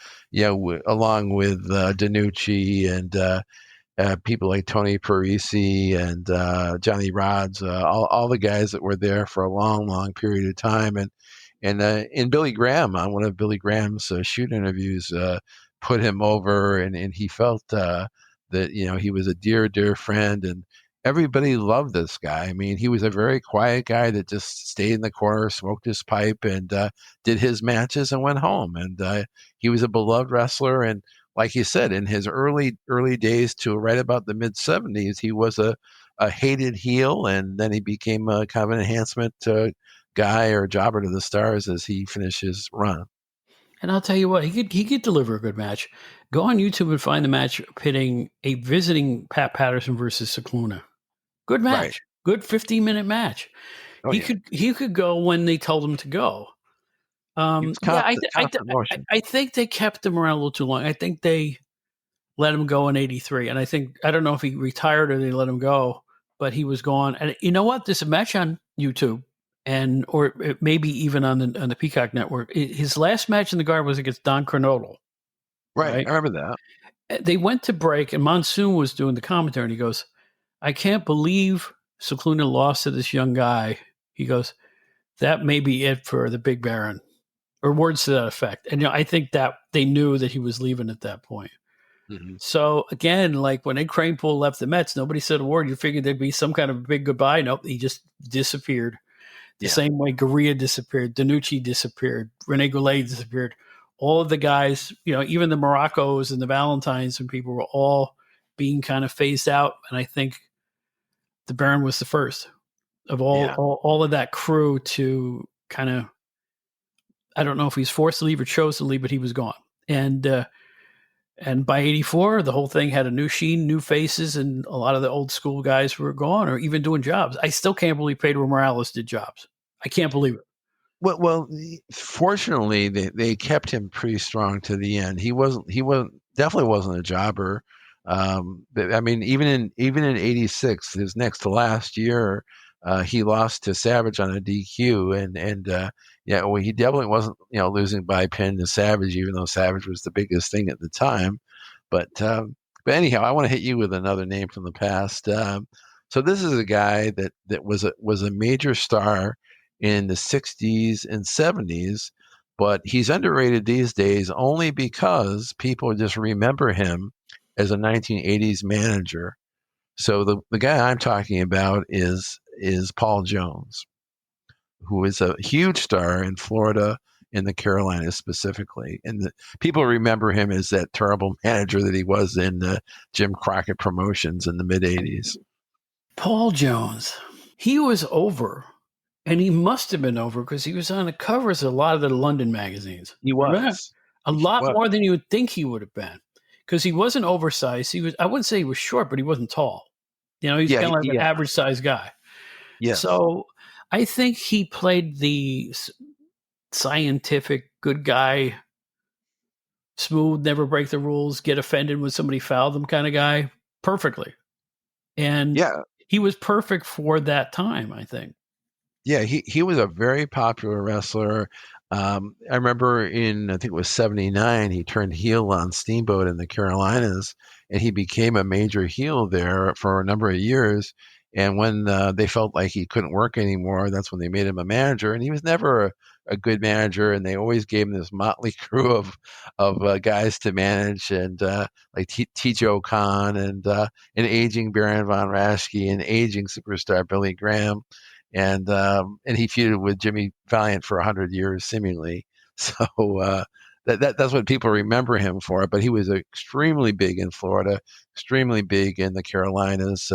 with DiNucci and people like Tony Parisi and Johnny Rods, all the guys that were there for a long period of time. And Billy Graham, on one of Billy Graham's shoot interviews, put him over, and he felt that he was a dear friend, and everybody loved this guy. I mean, he was a very quiet guy that just stayed in the corner, smoked his pipe, and did his matches and went home. And he was a beloved wrestler. And like you said, in his early days to right about the mid 70s, he was a hated heel, and then he became a kind of an enhancement guy or jobber to the stars as he finished his run. And I'll tell you what, he could deliver a good match. Go on YouTube and find the match pitting a visiting Pat Patterson versus Cicluna. Good match. Right. Good 15-minute match. He could go when they told him to go. I think they kept him around a little too long. I think they let him go in 83. And I don't know if he retired or they let him go, but he was gone. And you know what? There's a match on YouTube or maybe even on the Peacock Network. His last match in the Garden was against Don Kernodle. Right. I remember that. They went to break and Monsoon was doing the commentary and he goes, I can't believe Cicluna lost to this young guy. He goes, that may be it for the Big Baron, or words to that effect. And I think that they knew that he was leaving at that point. Mm-hmm. So again, like when Ed Kranepool left the Mets, nobody said a word. You figured there'd be some kind of big goodbye. Nope, he just disappeared. The same way Gurria disappeared, DiNucci disappeared, Rene Goulet disappeared. All of the guys, even the Moroccos and the Valentines and people were all being kind of phased out. And I think the Baron was the first of all of that crew to kind of, I don't know if he's forced to leave or chose to leave, but he was gone. And by 84, the whole thing had a new sheen, new faces, and a lot of the old school guys were gone or even doing jobs. I still can't believe Pedro Morales did jobs. I can't believe it. Well, fortunately, they kept him pretty strong to the end. He definitely wasn't a jobber. But I mean, even in 86, his next to last year, he lost to Savage on a DQ, and he definitely wasn't losing by pin to Savage, even though Savage was the biggest thing at the time. But anyhow, I want to hit you with another name from the past. So this is a guy that was a major star in the 60s and 70s, but he's underrated these days only because people just remember him as a 1980s manager. So the guy I'm talking about is Paul Jones, who is a huge star in Florida, in the Carolinas specifically. And people remember him as that terrible manager that he was in Jim Crockett Promotions in the mid-80s. Paul Jones, he was over, and he must have been over because he was on the covers of a lot of the London magazines. He was. More than you would think he would have been. Because he wasn't oversized. I wouldn't say he was short, but he wasn't tall. He's kind of like an average sized guy. Yes. So I think he played the scientific, good guy, smooth, never break the rules, get offended when somebody fouled him kind of guy perfectly. And he was perfect for that time, I think. Yeah, he was a very popular wrestler. I remember I think it was 79, he turned heel on Steamboat in the Carolinas, and he became a major heel there for a number of years. And when they felt like he couldn't work anymore, that's when they made him a manager. And he was never a good manager. And they always gave him this motley crew of guys to manage, and like T.J. Khan, and an aging Baron von Raschke, and aging superstar Billy Graham, and he feuded with Jimmy Valiant for 100 years, seemingly. So that's what people remember him for. But he was extremely big in Florida, extremely big in the Carolinas.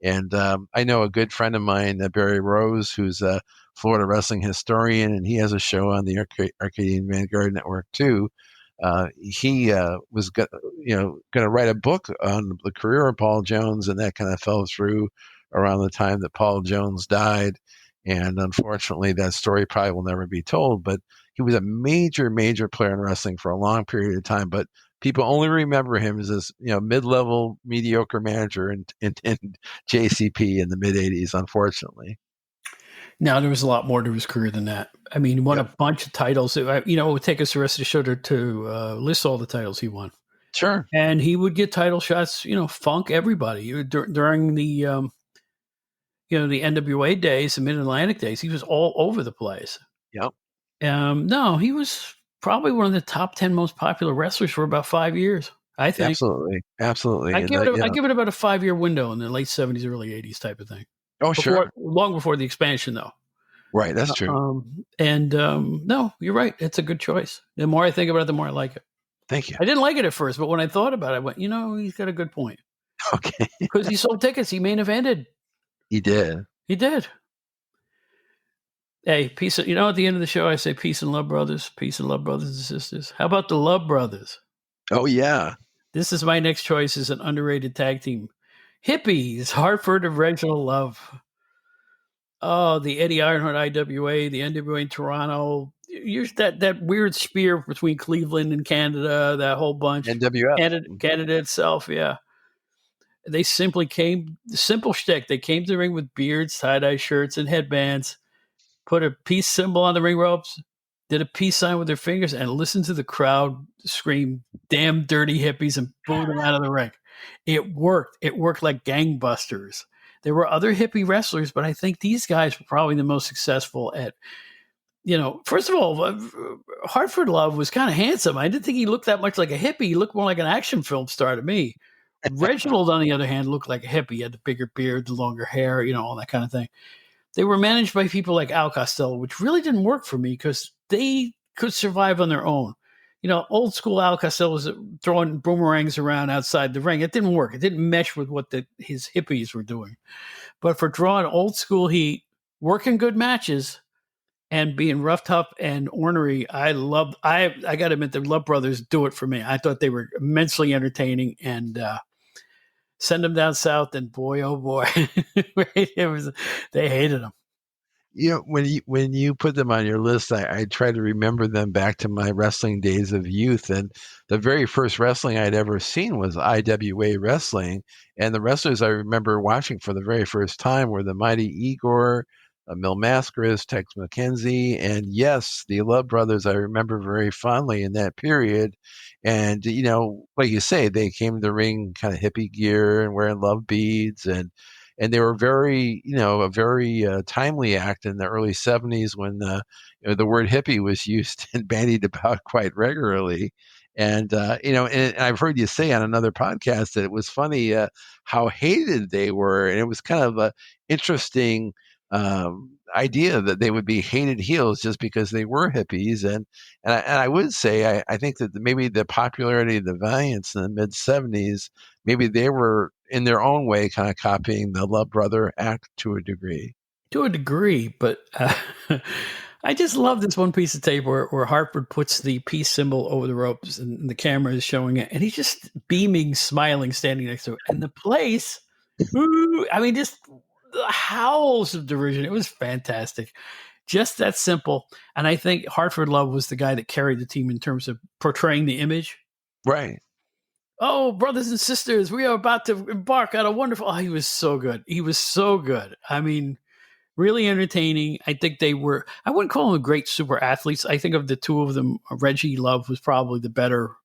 And I know a good friend of mine, Barry Rose, who's a Florida wrestling historian, and he has a show on the Arcadian Vanguard network too. He was going to write a book on the career of Paul Jones, and that kind of fell through around the time that Paul Jones died. And unfortunately, that story probably will never be told. But he was a major, major player in wrestling for a long period of time. But people only remember him as this, mid-level, mediocre manager in JCP in the mid '80s. Unfortunately. Now, there was a lot more to his career than that. I mean, he won a bunch of titles. It would take us the rest of the show to list all the titles he won. Sure. And he would get title shots, funk everybody. During the, the NWA days, the Mid-Atlantic days, he was all over the place. Yep. No, he was probably one of the top 10 most popular wrestlers for about 5 years, I think. Absolutely. I give it about a 5-year window in the late 70s, early 80s type of thing. Oh, sure. Long before the expansion, though. Right, that's true. No, you're right. It's a good choice. The more I think about it, the more I like it. Thank you. I didn't like it at first, but when I thought about it, I went, he's got a good point. Okay. Because he sold tickets. He main evented. He did. He did. Hey, peace. At the end of the show, I say peace and love, brothers. Peace and love, brothers and sisters. How about the Love Brothers? Oh, yeah. This is my next choice as an underrated tag team. Hippies, Hartford and Reginald Love. Oh, the Eddie Ironheart IWA, the NWA in Toronto. Use that weird spear between Cleveland and Canada, that whole bunch. NWF. Canada itself, yeah. They simply simple shtick. They came to the ring with beards, tie-dye shirts, and headbands, put a peace symbol on the ring ropes, did a peace sign with their fingers, and listened to the crowd scream, "Damn dirty hippies," and booed them out of the ring. It worked. It worked like gangbusters. There were other hippie wrestlers, but I think these guys were probably the most successful at, first of all, Hartford Love was kind of handsome. I didn't think he looked that much like a hippie. He looked more like an action film star to me. Reginald, on the other hand, looked like a hippie. He had the bigger beard, the longer hair, all that kind of thing. They were managed by people like Al Costello, which really didn't work for me because they could survive on their own. Old school Al Costello was throwing boomerangs around outside the ring. It didn't work. It didn't mesh with what his hippies were doing. But for drawing old school heat, working good matches, and being rough, tough, and ornery, I got to admit, the Love Brothers do it for me. I thought they were immensely entertaining, and send them down south, and boy, oh boy, they hated them. When you put them on your list, I try to remember them back to my wrestling days of youth. And the very first wrestling I'd ever seen was IWA wrestling. And the wrestlers I remember watching for the very first time were the Mighty Igor, Mil Mascaras, Tex McKenzie, and yes, the Love Brothers I remember very fondly in that period. And, like you say, they came to the ring kind of hippie gear and wearing love beads, and they were very, a very timely act in the early 70s when the word hippie was used and bandied about quite regularly. And, and I've heard you say on another podcast that it was funny how hated they were. And it was kind of an interesting idea that they would be hated heels just because they were hippies. And I would say, I think that maybe the popularity of the Valiants in the mid 70s, maybe they were in their own way kind of copying the Love Brother act to a degree. To a degree, but I just love this one piece of tape where Hartford puts the peace symbol over the ropes and the camera is showing it, and he's just beaming, smiling, standing next to it. And the place, just the howls of derision. It was fantastic. Just that simple. And I think Hartford Love was the guy that carried the team in terms of portraying the image. Right. Oh, brothers and sisters, we are about to embark on a wonderful... Oh, he was so good. He was so good. I mean, really entertaining. I think they were... I wouldn't call them great super athletes. I think of the two of them, Reggie Love was probably the better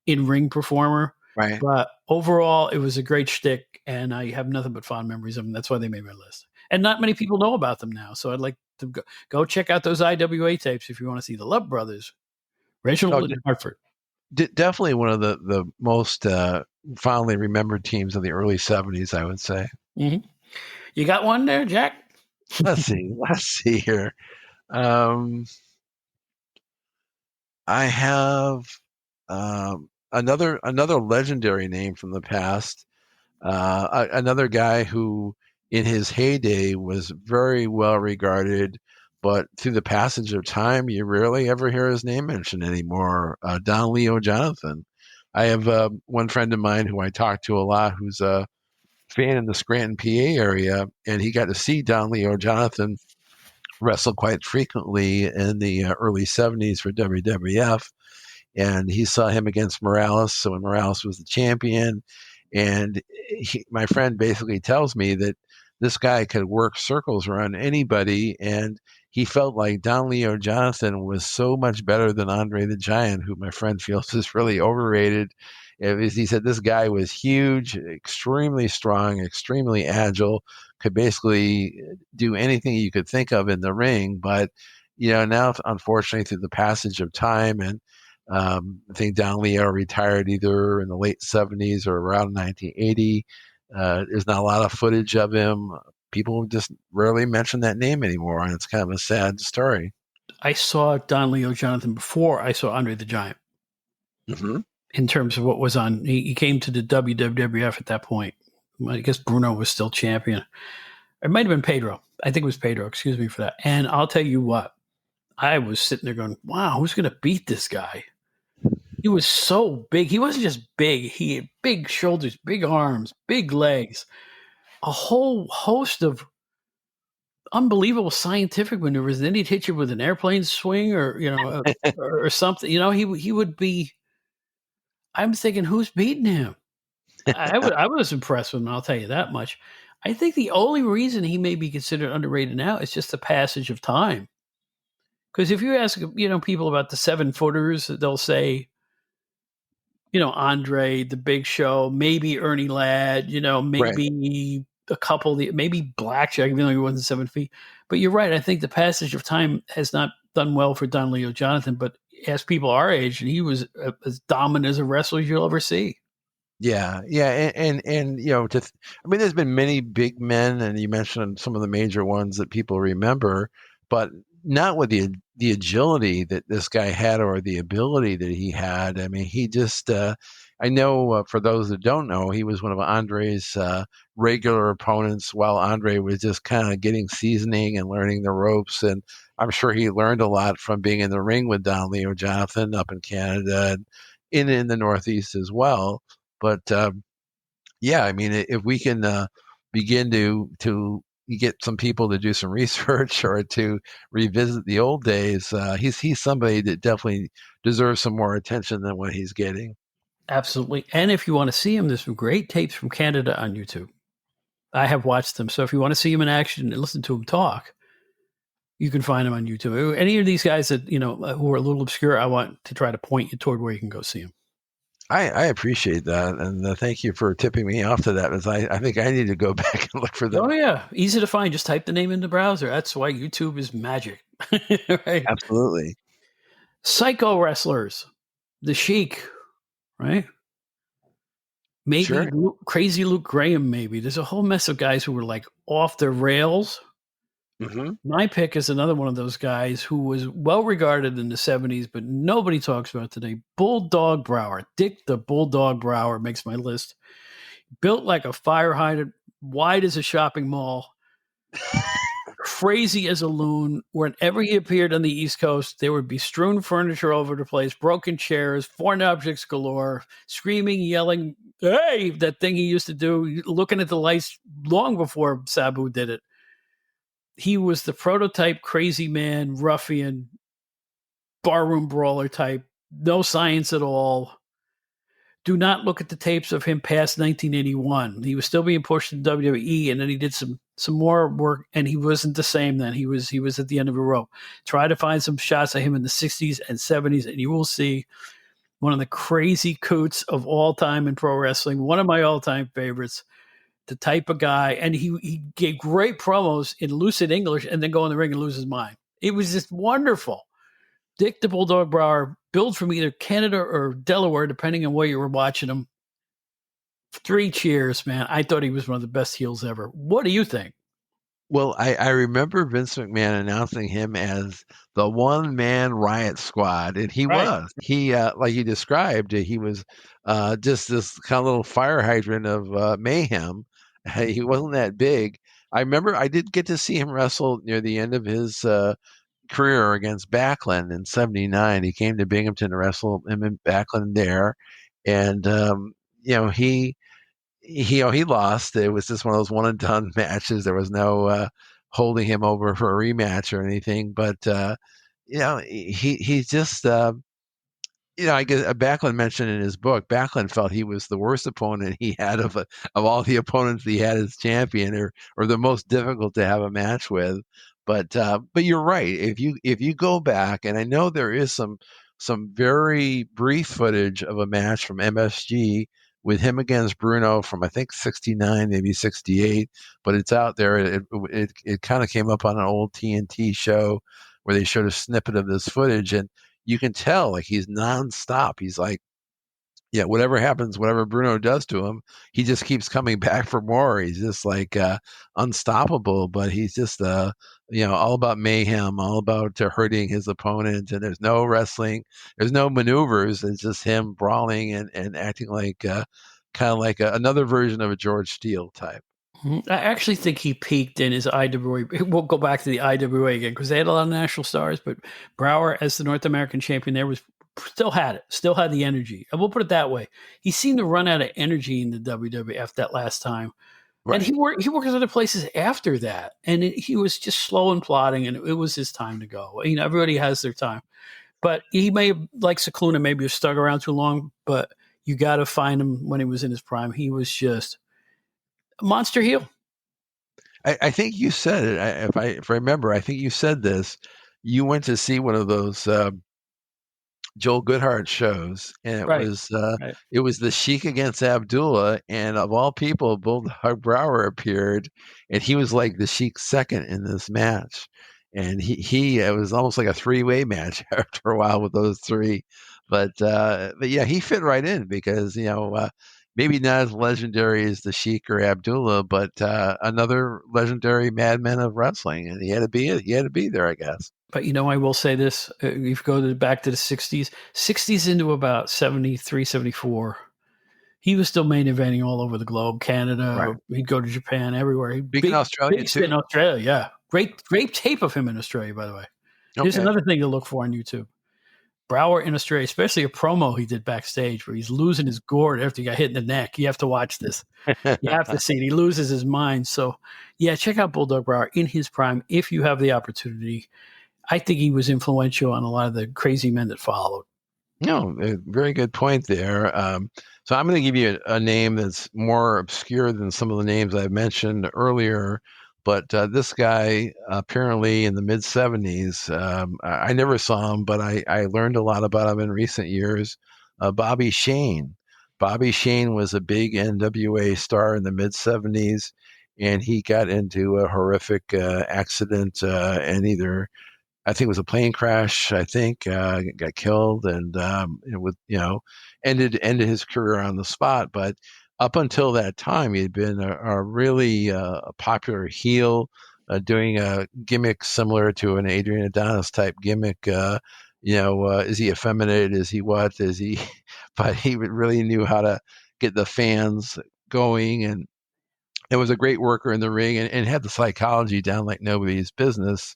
in-ring performer. Right. But overall, it was a great shtick, and I have nothing but fond memories of them. That's why they made my list. And not many people know about them now, so I'd like to go check out those IWA tapes if you want to see the Love Brothers, Reginald and Hartford. Definitely one of the most fondly remembered teams of the early 70s, I would say. Mm-hmm. You got one there, Jack? Let's see here. I have another legendary name from the past. Another guy who, in his heyday, was very well regarded, but through the passage of time, you rarely ever hear his name mentioned anymore. Don Leo Jonathan. I have one friend of mine who I talk to a lot, who's a fan in the Scranton, PA area, and he got to see Don Leo Jonathan wrestle quite frequently in the early 70s for WWF. And he saw him against Morales. So when Morales was the champion, and my friend basically tells me that this guy could work circles around anybody, and he felt like Don Leo Jonathan was so much better than Andre the Giant, who my friend feels is really overrated. He said this guy was huge, extremely strong, extremely agile, could basically do anything you could think of in the ring. But now, unfortunately, through the passage of time, and I think Don Leo retired either in the late 70s or around 1980. There's not a lot of footage of him. People just rarely mention that name anymore, and it's kind of a sad story. I saw Don Leo Jonathan before I saw Andre the Giant. Mm-hmm. In terms of what was on, he came to the WWF at that point. I guess Bruno was still champion. It might have been Pedro. I think it was Pedro. Excuse me for that. And I'll tell you what, I was sitting there going, wow, who's going to beat this guy? He was so big. He wasn't just big. He had big shoulders, big arms, big legs, a whole host of unbelievable scientific maneuvers. Then he'd hit you with an airplane swing or or something. He would be. I'm thinking, who's beating him? I was impressed with him. I'll tell you that much. I think the only reason he may be considered underrated now is just the passage of time. Because if you ask, people about the 7-footers, they'll say, Andre, the Big Show, maybe Ernie Ladd, maybe a couple, maybe Blackjack, even though he wasn't 7 feet. But you're right. I think the passage of time has not done well for Don Leo Jonathan. But ask people our age, and he was as dominant as a wrestler as you'll ever see. Yeah, and there's been many big men, and you mentioned some of the major ones that people remember, but not with the agility that this guy had or the ability that he had. I mean, he just I know for those that don't know, he was one of Andre's regular opponents while Andre was just kind of getting seasoning and learning the ropes, and I'm sure he learned a lot from being in the ring with Don Leo Jonathan up in Canada and in the Northeast as well. But I mean, if we can begin to get some people to do some research or to revisit the old days, he's somebody that definitely deserves some more attention than what he's getting. Absolutely. And if you want to see him, there's some great tapes from Canada on YouTube. I have watched them. So if you want to see him in action and listen to him talk, you can find him on YouTube. Any of these guys that, who are a little obscure, I want to try to point you toward where you can go see him. I appreciate that, and thank you for tipping me off to that, as I think I need to go back and look for them. Oh, yeah. Easy to find. Just type the name in the browser. That's why YouTube is magic. Right? Absolutely. Psycho wrestlers. The Sheik, right? Maybe Sure. Crazy Luke Graham, maybe. There's a whole mess of guys who were like off the rails. Mm-hmm. My pick is another one of those guys who was well regarded in the 70s, but nobody talks about today. Bulldog Brower. Dick the Bulldog Brower makes my list. Built like a fire hydrant, wide as a shopping mall, crazy as a loon. Whenever he appeared on the East Coast, there would be strewn furniture all over the place, broken chairs, foreign objects galore, screaming, yelling, hey, that thing he used to do, looking at the lights long before Sabu did it. He was the prototype crazy man, ruffian, barroom brawler type, no science at all. Do not look at the tapes of him past 1981. He was still being pushed in WWE, and then he did some more work, and he wasn't the same then. He was at the end of a rope. Try to find some shots of him in the 60s and 70s, and you will see one of the crazy coots of all time in pro wrestling, one of my all-time favorites, the type of guy. And he gave great promos in lucid English and then go in the ring and lose his mind. It was just wonderful. Dick the Bulldog Brower, billed from either Canada or Delaware, depending on where you were watching him. 3 cheers, man. I thought he was one of the best heels ever. What do you think? Well, I remember Vince McMahon announcing him as the one-man riot squad, and he Right. was. He, like you described, he was just this kind of little fire hydrant of mayhem. He wasn't that big. I remember I did get to see him wrestle near the end of his career against Backlund in '79. He came to Binghamton to wrestle him in Backlund there, and he lost. It was just one of those one and done matches. There was no holding him over for a rematch or anything. But he's just I guess Backlund mentioned in his book, Backlund felt he was the worst opponent he had of all the opponents he had as champion, or the most difficult to have a match with. But you're right. If you go back, and I know there is some very brief footage of a match from MSG with him against Bruno from I think '69, maybe '68, but it's out there. It kind of came up on an old TNT show where they showed a snippet of this footage, and you can tell like he's nonstop. He's like, yeah, whatever happens, whatever Bruno does to him, he just keeps coming back for more. He's just like unstoppable, but he's just all about mayhem, all about hurting his opponent. And there's no wrestling, there's no maneuvers. It's just him brawling and acting like kind of like another version of a George Steele type. I actually think he peaked in his IWA. We'll go back to the IWA again because they had a lot of national stars, but Brower, as the North American champion, there was still had the energy. And we'll put it that way. He seemed to run out of energy in the WWF that last time. Right. And he worked at other places after that. And he was just slow and plodding, and it was his time to go. Everybody has their time. But he may have, like Cicluna, maybe have stuck around too long, but you got to find him when he was in his prime. He was just a monster heel. I think you said it. If I remember, I think you said this. You went to see one of those Joel Goodhart shows, and it was the Sheik against Abdullah, and of all people, Bulldog Brower appeared, and he was like the Sheik's second in this match, and it was almost like a 3-way match after a while with those three, but yeah, he fit right in because maybe not as legendary as the Sheik or Abdullah, but another legendary madman of wrestling, and he had to be there, I guess. But I will say this: if you go back to the '60s into about '73, '74, he was still main eventing all over the globe, Canada. Right. He'd go to Japan, everywhere. Big in Australia too. In Australia, yeah. Great tape of him in Australia, by the way. Okay. Here's another thing to look for on YouTube. Brower in Australia, especially a promo he did backstage where he's losing his gourd after he got hit in the neck. You have to watch this. You have to see it. He loses his mind. So, yeah, check out Bulldog Brower in his prime if you have the opportunity. I think he was influential on a lot of the crazy men that followed. No, very good point there. So I'm going to give you a name that's more obscure than some of the names I've mentioned earlier. But this guy, apparently in the mid 70s, I never saw him, but I learned a lot about him in recent years. Bobby Shane. Bobby Shane was a big NWA star in the mid 70s, and he got into a horrific accident and I think it was a plane crash. I think got killed, and ended his career on the spot. But up until that time, he had been a really popular heel, doing a gimmick similar to an Adrian Adonis type gimmick. Is he effeminate? Is he what? Is he? But he really knew how to get the fans going, and it was a great worker in the ring, and had the psychology down like nobody's business.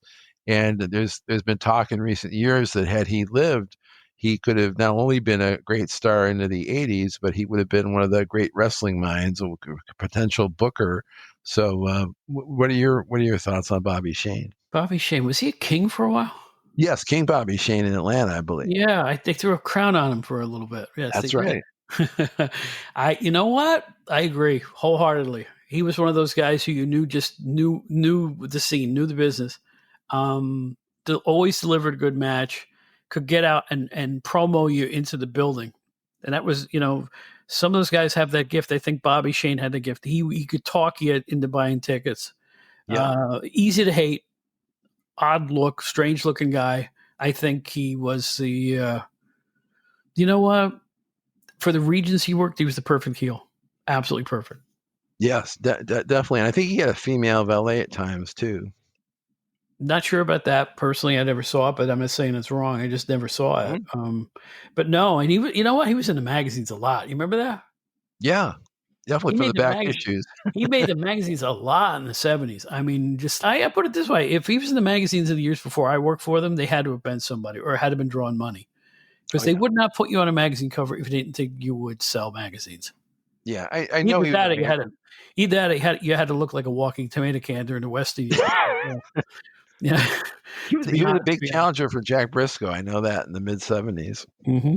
And there's been talk in recent years that had he lived, he could have not only been a great star into the 80s, but he would have been one of the great wrestling minds, a potential booker. So what are your thoughts on Bobby Shane? Bobby Shane, was he a king for a while? Yes, King Bobby Shane in Atlanta, I believe. Yeah, they threw a crown on him for a little bit. Yes, that's right. You know what? I agree wholeheartedly. He was one of those guys who you knew the scene, knew the business. Always delivered a good match. could get out and promo you into the building. And that was, some of those guys have that gift. I think Bobby Shane had the gift. He could talk you into buying tickets. Yeah. Easy to hate, odd look, strange looking guy. I think he was the, you know what? For the regions he worked, he was the perfect heel. Absolutely perfect. Yes, definitely. And I think he had a female valet at times too. Not sure about that personally. I never saw it, but I'm not saying it's wrong. I just never saw it. But no, and he was, you know what? He was in the magazines a lot. You remember that? Yeah, definitely for the back issues. He made the magazines a lot in the 70s. I mean, I put it this way. If he was in the magazines in the years before I worked for them, they had to have been somebody or had to have been drawing money. Because they would not put you on a magazine cover if they didn't think you would sell magazines. Yeah, I know you had to look like a walking tomato can during the West Indies. Yeah. He was a big challenger for Jack Briscoe. I know that in the mid-70s. Mm-hmm.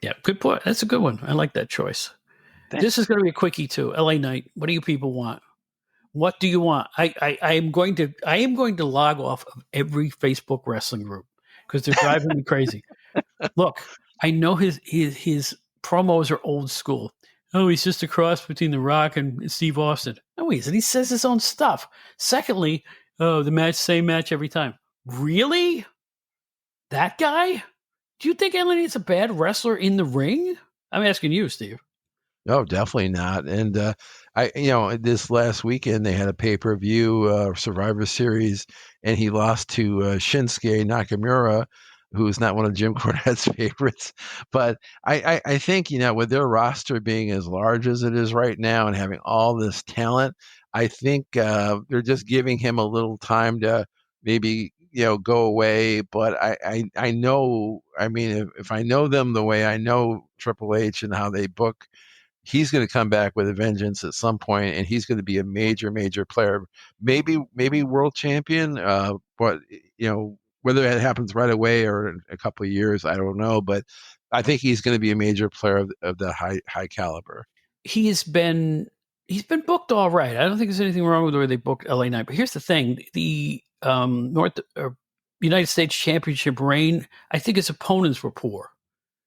Yeah, good point. That's a good one. I like that choice. Thanks. This is going to be a quickie too. LA Knight. What do you people want? What do you want? I am going to log off of every Facebook wrestling group because they're driving me crazy. Look, I know his promos are old school. Oh, he's just a cross between The Rock and Steve Austin. No, he isn't. He says his own stuff. Secondly, same match every time. Really? That guy? Do you think LA Knight's a bad wrestler in the ring? I'm asking you, Steve. No, definitely not. And this last weekend they had a pay-per-view Survivor Series, and he lost to Shinsuke Nakamura, who's not one of Jim Cornette's favorites. But I think, with their roster being as large as it is right now and having all this talent, I think they're just giving him a little time to maybe go away. But I know, I mean, if I know them the way I know Triple H and how they book, he's going to come back with a vengeance at some point, and he's going to be a major, major player. Maybe world champion. But whether that happens right away or in a couple of years, I don't know. But I think he's going to be a major player of the high caliber. He's been booked all right. I don't think there's anything wrong with the way they booked LA Knight. But here's the thing: the United States Championship reign, I think his opponents were poor.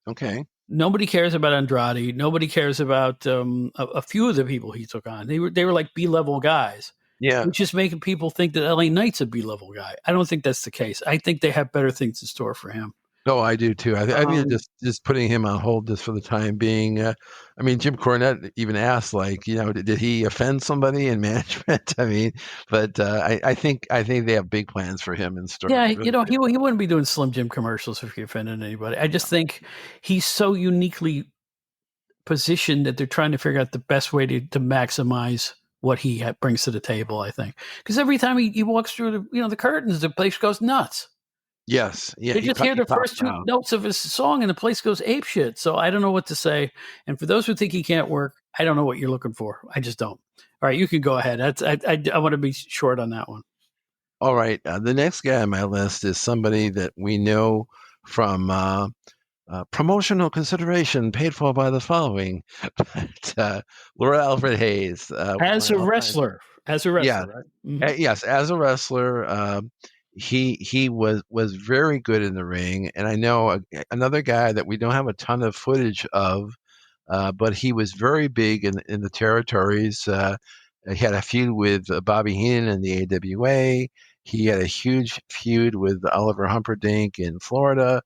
Okay. Nobody cares about Andrade. Nobody cares about a few of the people he took on. They were like B-level guys. Yeah. Which is making people think that LA Knight's a B-level guy. I don't think that's the case. I think they have better things in store for him. No, I do too. I think just putting him on hold just for the time being. I mean, Jim Cornette even asked, did he offend somebody in management? I mean, but I think they have big plans for him in store. Yeah, he wouldn't be doing Slim Jim commercials if he offended anybody. I just think he's so uniquely positioned that they're trying to figure out the best way to maximize what he brings to the table. I think because every time he walks through the curtains, the place goes nuts. Yes. Yeah. They just hear the first two notes of his song and the place goes apeshit. So I don't know what to say. And for those who think he can't work, I don't know what you're looking for. I just don't. All right, you can go ahead. I want to be short on that one. All right. The next guy on my list is somebody that we know from promotional consideration paid for by the following. But Laura Alfred Hayes. As a wrestler, yeah, right? Mm-hmm. Yes, as a wrestler. He was very good in the ring, and I know another guy that we don't have a ton of footage of, but he was very big in the territories. He had a feud with Bobby Heenan in the AWA. He had a huge feud with Oliver Humperdinck in Florida,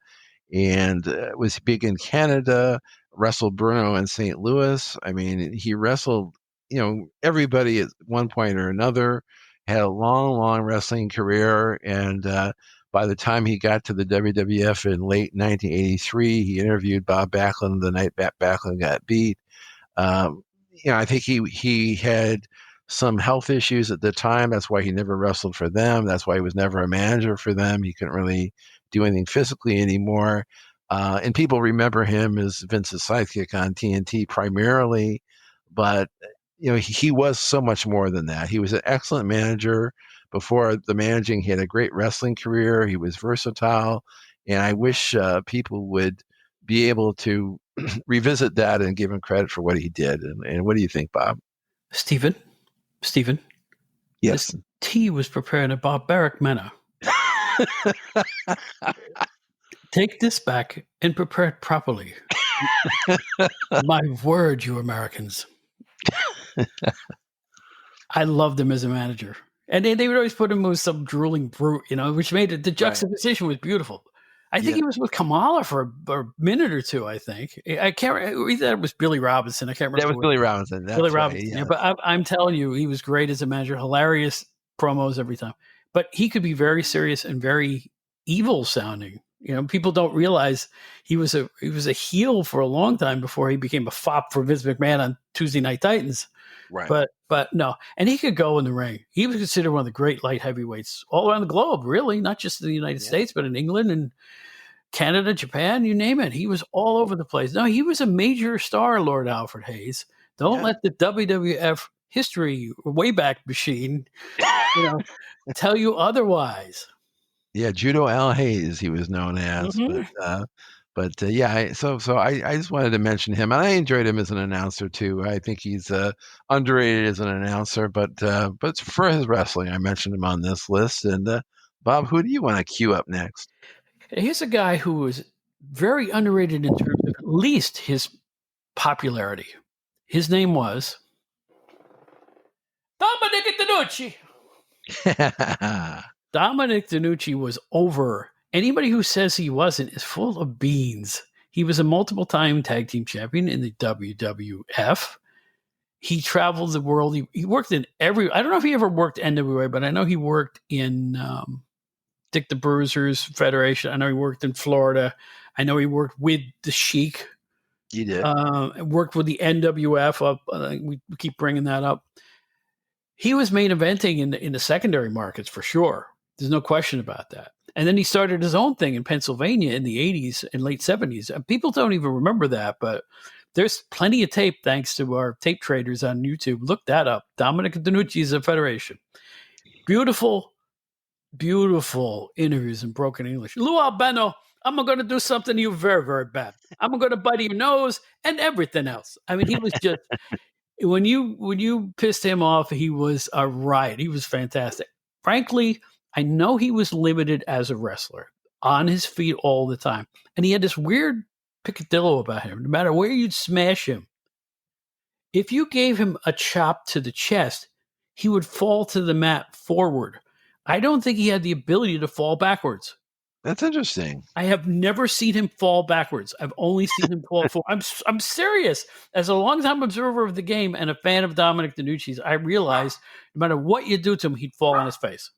and was big in Canada. Wrestled Bruno in St. Louis. I mean, he wrestled everybody at one point or another. Had a long wrestling career, and by the time he got to the WWF in late 1983, he interviewed Bob Backlund the night Backlund got beat. I think he had some health issues at the time. That's why he never wrestled for them. That's why he was never a manager for them. He couldn't really do anything physically anymore. And people remember him as Vince's sidekick on TNT primarily, but he was so much more than that. He was an excellent manager. Before the managing, he had a great wrestling career. He was versatile, and I wish people would be able to revisit that and give him credit for what he did. And what do you think, Bob? Stephen? Yes. This tea was prepared in a barbaric manner. Take this back and prepare it properly. My word, you Americans. I loved him as a manager. And they would always put him with some drooling brute, which made it, the juxtaposition was beautiful. I think he was with Kamala for a minute or two, I think. I can't remember. Either that was Billy Robinson. I can't remember. That was Billy Robinson. That's Billy right. Robinson. Yeah, but I'm telling you, he was great as a manager. Hilarious promos every time. But he could be very serious and very evil sounding. People don't realize he was a heel for a long time before he became a fop for Vince McMahon on Tuesday Night Titans. Right. But no, and he could go in the ring. He was considered one of the great light heavyweights all around the globe, really, not just in the United States, but in England and Canada, Japan, you name it. He was all over the place. No, he was a major star, Lord Alfred Hayes. Don't let the WWF history Wayback Machine, tell you otherwise. Yeah, Judo Al Hayes, he was known as. Mm-hmm. But I just wanted to mention him, and I enjoyed him as an announcer too. I think he's underrated as an announcer, but for his wrestling, I mentioned him on this list. And Bob, who do you want to cue up next? Here's a guy who was very underrated in terms of at least his popularity. His name was Dominic DeNucci. Dominic DeNucci was over. Anybody who says he wasn't is full of beans. He was a multiple-time tag team champion in the WWF. He traveled the world. He worked in I don't know if he ever worked NWA, but I know he worked in Dick the Bruiser's Federation. I know he worked in Florida. I know he worked with the Sheik. He did. Worked with the NWF. We keep bringing that up. He was main eventing in the secondary markets for sure. There's no question about that. And then he started his own thing in Pennsylvania in the 80s and late 70s. And people don't even remember that, but there's plenty of tape thanks to our tape traders on YouTube. Look that up. Dominic DeNucci's Federation. Beautiful, beautiful interviews in broken English. Lou Albano, I'm going to do something to you very, very bad. I'm going to bite your nose and everything else. I mean, he was just, when you pissed him off, he was a riot. He was fantastic. Frankly, I know he was limited as a wrestler, on his feet all the time. And he had this weird picadillo about him. No matter where you'd smash him, if you gave him a chop to the chest, he would fall to the mat forward. I don't think he had the ability to fall backwards. That's interesting. I have never seen him fall backwards. I've only seen him fall forward. I'm serious. As a longtime observer of the game and a fan of Dominic DeNucci's, I realized no matter what you do to him, he'd fall on his face.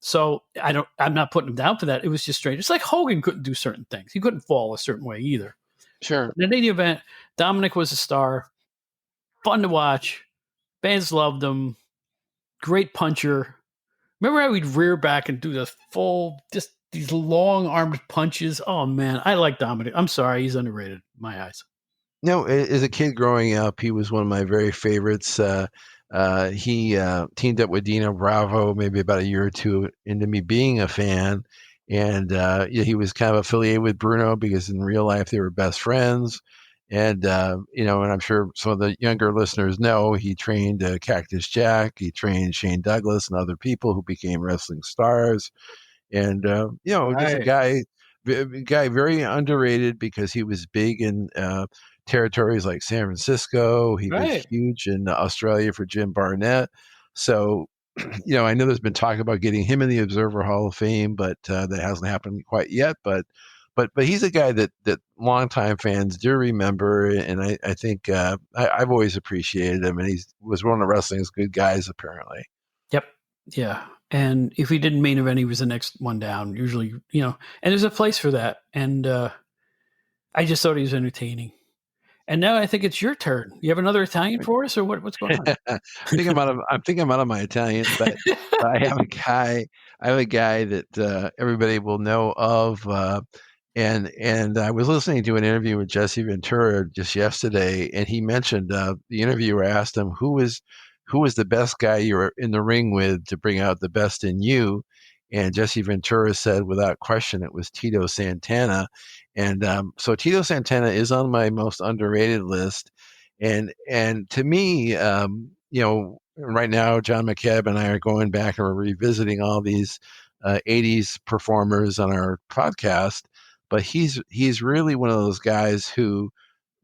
So I'm not putting him down for that. It was just strange. It's like Hogan couldn't do certain things. He couldn't fall a certain way either. Sure. But in any event, Dominic was a star. Fun to watch. Fans loved him. Great puncher. Remember how he'd rear back and do the full, just these long-armed punches? Oh, man. I like Dominic. I'm sorry. He's underrated in my eyes. No, as a kid growing up, he was one of my very favorites. He teamed up with Dino Bravo maybe about a year or two into me being a fan. And he was kind of affiliated with Bruno because in real life they were best friends. And, and I'm sure some of the younger listeners know he trained Cactus Jack. He trained Shane Douglas and other people who became wrestling stars. And, just a guy very underrated because he was big in territories like San Francisco. He was huge in Australia for Jim Barnett. So, I know there's been talk about getting him in the Observer Hall of Fame, but that hasn't happened quite yet. But he's a guy that longtime fans do remember, and I think I've always appreciated him, and he was one of wrestling's good guys, apparently. Yep. Yeah. And if he didn't main event, he was the next one down, usually, and there's a place for that. And I just thought he was entertaining. And now I think it's your turn. You have another Italian for us, or what's going on? I think I'm out of my Italian, but I have a guy that everybody will know of. And I was listening to an interview with Jesse Ventura just yesterday, and he mentioned the interviewer asked him who was the best guy you were in the ring with to bring out the best in you. And Jesse Ventura said, without question, it was Tito Santana. And so Tito Santana is on my most underrated list. And to me, right now, John McAdam and I are going back and we're revisiting all these 80s performers on our podcast. but he's really one of those guys who,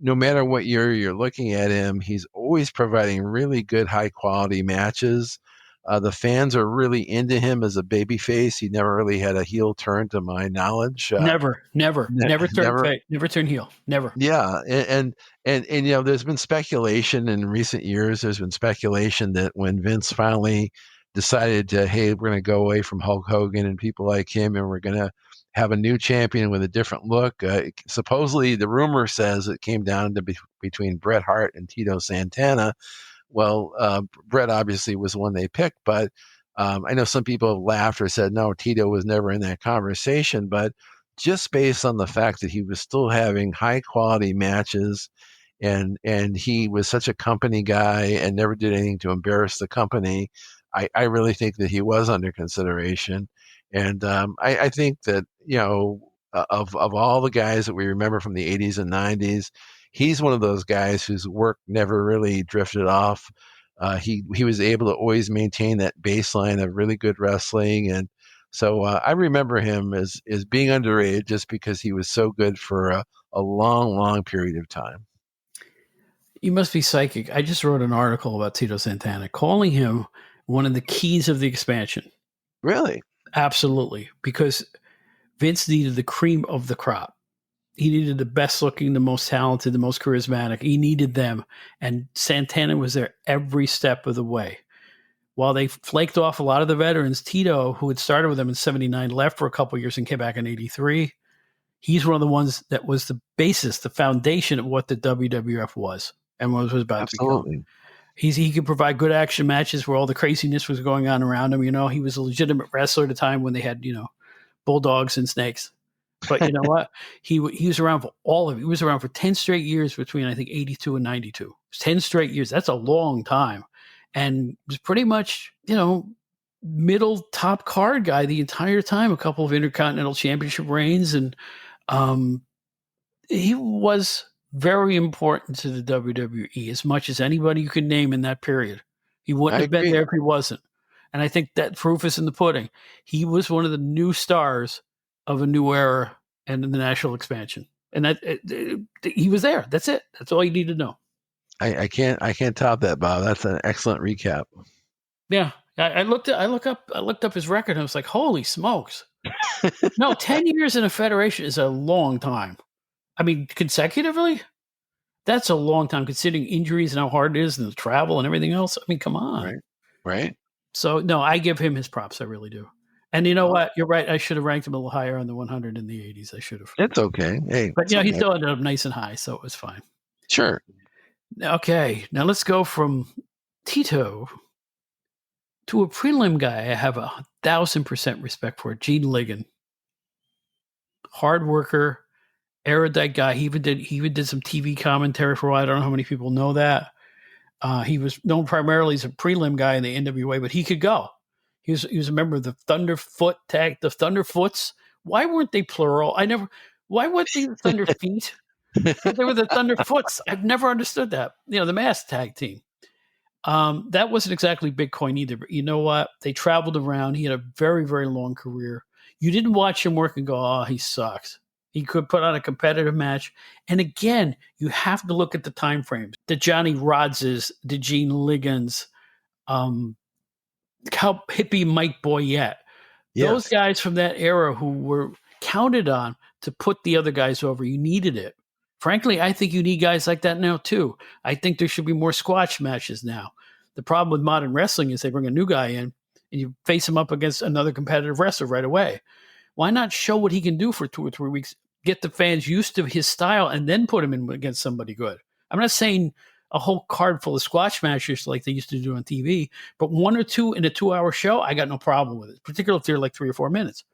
no matter what year you're looking at him, he's always providing really good, high quality matches. The fans are really into him as a babyface. He never really had a heel turn, to my knowledge. Never turn Never. never turn heel, never. Yeah, and there's been speculation in recent years. There's been speculation that when Vince finally decided to, hey, we're going to go away from Hulk Hogan and people like him, and we're going to have a new champion with a different look. Supposedly, the rumor says it came down to between Bret Hart and Tito Santana. Well, Bret obviously was the one they picked, but I know some people have laughed or said, no, Tito was never in that conversation. But just based on the fact that he was still having high quality matches, and he was such a company guy and never did anything to embarrass the company, I really think that he was under consideration. And I think that, of all the guys that we remember from the 80s and 90s, he's one of those guys whose work never really drifted off. He was able to always maintain that baseline of really good wrestling. And so I remember him as being underrated just because he was so good for a long, long period of time. You must be psychic. I just wrote an article about Tito Santana, calling him one of the keys of the expansion. Really? Absolutely. Because Vince needed the cream of the crop. He needed the best looking, the most talented, the most charismatic. He needed them. And Santana was there every step of the way. While they flaked off a lot of the veterans, Tito, who had started with them in 79, left for a couple of years and came back in 83. He's one of the ones that was the basis, the foundation of what the WWF was and what was about to become. He could provide good action matches where all the craziness was going on around him. He was a legitimate wrestler at a time when they had, bulldogs and snakes. But you know what? He was around for all of it. He was around for 10 straight years between, I think, 82 and 92. 10 straight years. That's a long time. And was pretty much, middle top card guy the entire time. A couple of Intercontinental Championship reigns. And he was very important to the WWE as much as anybody you could name in that period. He wouldn't have been there if he wasn't. And I think that proof is in the pudding. He was one of the new stars of a new era and in the national expansion. And that he was there. That's it. That's all you need to know. I can't top that, Bob. That's an excellent recap. Yeah. I looked up his record and I was like, holy smokes. No, 10 years in a federation is a long time. I mean, consecutively, that's a long time considering injuries and how hard it is and the travel and everything else. I mean, come on. Right. So, no, I give him his props. I really do. And you know what? You're right. I should have ranked him a little higher on the 100 in the 80s. I should have. It's okay. Hey, but he still ended up nice and high, so it was fine. Sure. Okay. Now let's go from Tito to a prelim guy I have 1,000% respect for, Gene Ligon. Hard worker, erudite guy. He even did some TV commentary for a while. I don't know how many people know that. He was known primarily as a prelim guy in the NWA, but he could go. He was a member of the Thunderfoot tag, the Thunderfoots. Why weren't they plural? Why weren't they the Thunder Feet? They were the Thunderfoots. I've never understood that. The masked tag team. That wasn't exactly Bitcoin either, but you know what? They traveled around. He had a very, very long career. You didn't watch him work and go, oh, he sucks. He could put on a competitive match. And again, you have to look at the time frames. The Johnny Rodses, the Gene Ligons, how hippie Mike Boyette. Yes. Those guys from that era who were counted on to put the other guys over. You needed it. Frankly, I think you need guys like that now, too. I think there should be more squash matches now. The problem with modern wrestling is they bring a new guy in and you face him up against another competitive wrestler right away. Why not show what he can do for 2 or 3 weeks, get the fans used to his style, and then put him in against somebody good? I'm not saying a whole card full of squash matches like they used to do on TV, but 1 or 2 in a 2-hour show, I got no problem with it, particularly if they're like 3 or 4 minutes.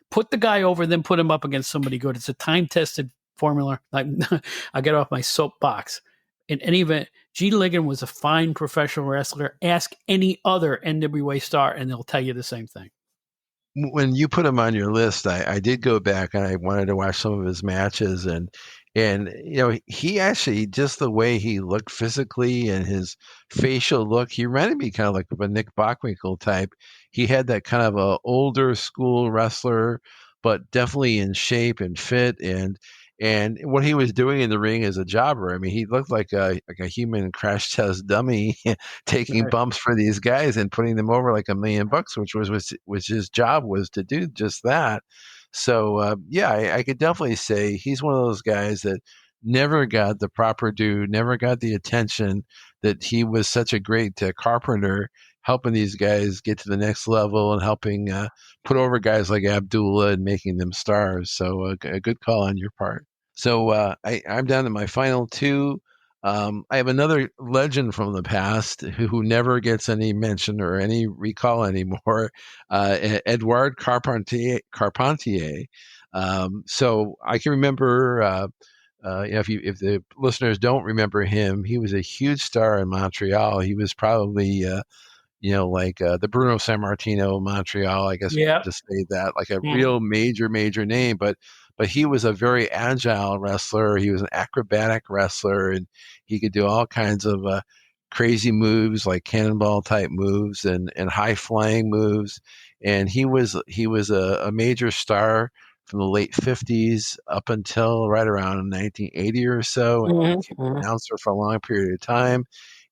Put the guy over, then put him up against somebody good. It's a time-tested formula. I get off my soapbox. In any event, Gene Ligon was a fine professional wrestler. Ask any other NWA star, and they'll tell you the same thing. When you put him on your list, I did go back and I wanted to watch some of his matches, and he actually, just the way he looked physically and his facial look, he reminded me kind of like of a Nick Bockwinkel type. He had that kind of a older school wrestler but definitely in shape and fit, and what he was doing in the ring as a jobber. I mean, he looked like a human crash test dummy, taking Right. bumps for these guys and putting them over like $1 million, which his job was to do just that. So yeah, I could definitely say he's one of those guys that never got the proper due, never got the attention, that he was such a great carpenter, helping these guys get to the next level and helping put over guys like Abdullah and making them stars. So a good call on your part. So I'm down to my final two. I have another legend from the past who never gets any mention or any recall anymore, Edouard Carpentier. So I can remember, if the listeners don't remember him, he was a huge star in Montreal. He was probably like the Bruno Sammartino of Montreal, I guess we could Yeah. just say that, like a Mhm. real major name. But he was a very agile wrestler. He was an acrobatic wrestler, and he could do all kinds of crazy moves, like cannonball type moves and high flying moves. And he was a major star from the late 50s up until right around 1980 or so, and Mhm. became an Mhm. announcer for a long period of time.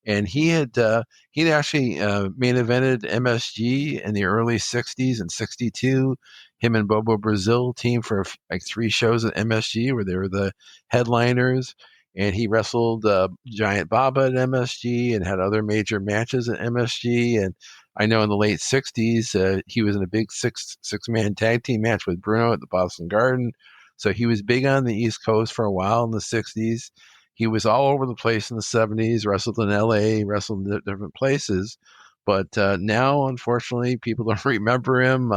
And he'd actually main evented MSG in the early 60s and 62. Him and Bobo Brazil teamed for like 3 shows at MSG where they were the headliners. And he wrestled Giant Baba at MSG and had other major matches at MSG. And I know in the late 60s, he was in a big six-man tag team match with Bruno at the Boston Garden. So he was big on the East Coast for a while in the 60s. He was all over the place in the 70s, wrestled in LA, wrestled in different places. But now, unfortunately, people don't remember him.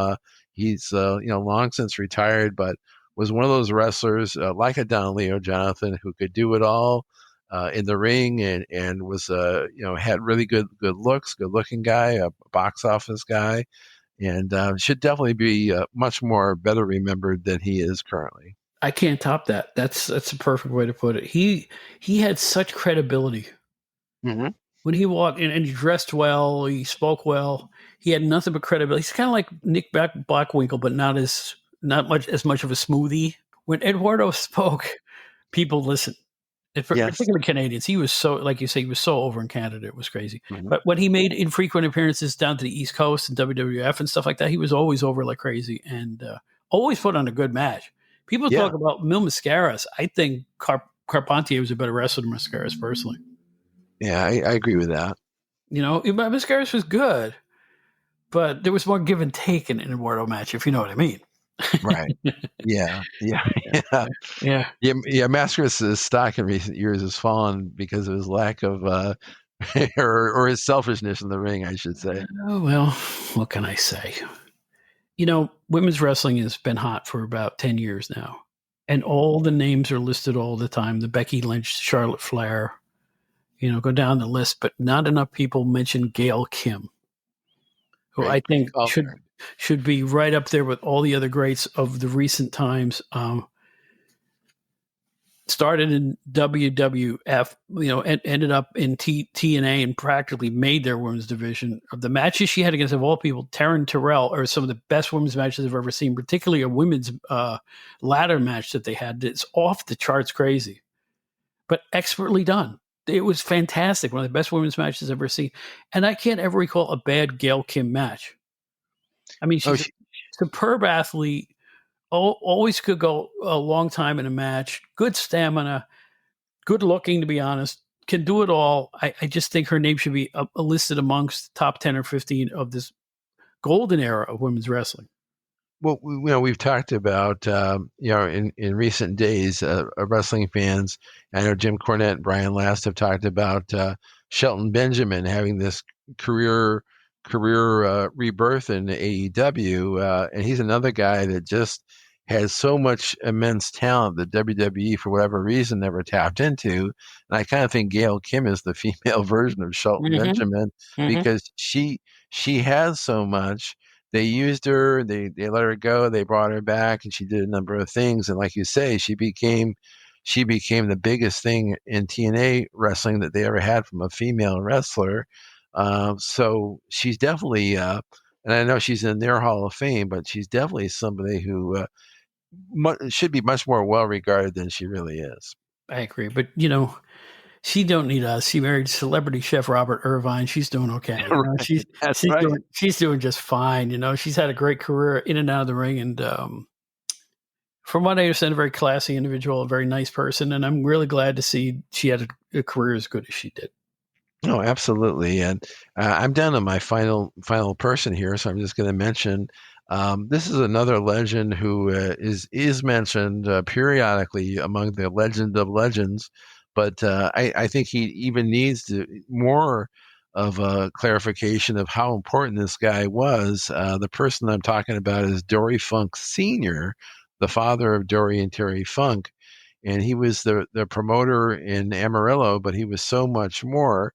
He's long since retired, but was one of those wrestlers like a Don Leo Jonathan who could do it all in the ring, and was had really good looks, good looking guy, a box office guy, and should definitely be much more better remembered than he is currently. I can't top that. That's a perfect way to put it. He had such credibility Hmm. when he walked in, and he dressed well. He spoke well. He had nothing but credibility. He's kind of like Nick Blackwinkle, but not much as much of a smoothie. When Eduardo spoke, people listened. Yes. Particularly Canadians. He was so, like you say, he was so over in Canada. It was crazy. Hmm. But when he made infrequent appearances down to the East Coast and WWF and stuff like that, he was always over like crazy and always put on a good match. People Yeah. talk about Mil Mascaras. I think Carpentier was a better wrestler than Mascaras personally. Yeah, I agree with that. Mascaras was good, but there was more give and take in an Eduardo match, if you know what I mean. Right. Yeah. Yeah. Yeah. Yeah. Yeah. Mascaras' stock in recent years has fallen because of his lack of, or his selfishness in the ring, I should say. Oh, well, what can I say? Women's wrestling has been hot for about 10 years now. And all the names are listed all the time. The Becky Lynch, Charlotte Flair, go down the list, but not enough people mention Gail Kim, who I Great think call should be right up there with all the other greats of the recent times. Started in WWF, and ended up in TNA and practically made their women's division. The matches she had against, of all people, Taryn Terrell, are some of the best women's matches I've ever seen, particularly a women's ladder match that they had. It's off the charts crazy, but expertly done. It was fantastic. One of the best women's matches I've ever seen. And I can't ever recall a bad Gail Kim match. I mean, Oh, she's a superb athlete, always could go a long time in a match, good stamina, good looking, to be honest, can do it all. I just think her name should be listed amongst the top 10 or 15 of this golden era of women's wrestling. well, we've talked about, in recent days, wrestling fans. I know Jim Cornette and Brian Last have talked about Shelton Benjamin having this career rebirth in AEW, and he's another guy that just has so much immense talent that WWE, for whatever reason, never tapped into. And I kind of think Gail Kim is the female version of Shelton Mm-hmm. Benjamin, Mm-hmm. because she has so much. They used her, they let her go, they brought her back, and she did a number of things. And like you say, she became the biggest thing in TNA wrestling that they ever had from a female wrestler. So she's definitely And I know she's in their Hall of Fame, but she's definitely somebody who should be much more well regarded than she really is. I agree. But, she don't need us. She married celebrity chef Robert Irvine. She's doing okay. Right. That's right. She's doing just fine. She's had a great career in and out of the ring, and from what I understand, a very classy individual, a very nice person, and I'm really glad to see she had a career as good as she did. No, absolutely. And I'm down to my final person here, so I'm just going to mention this is another legend who is mentioned periodically among the legend of legends, but I think he even needs more of a clarification of how important this guy was. The person I'm talking about is Dory Funk Sr., the father of Dory and Terry Funk. And he was the promoter in Amarillo, but he was so much more.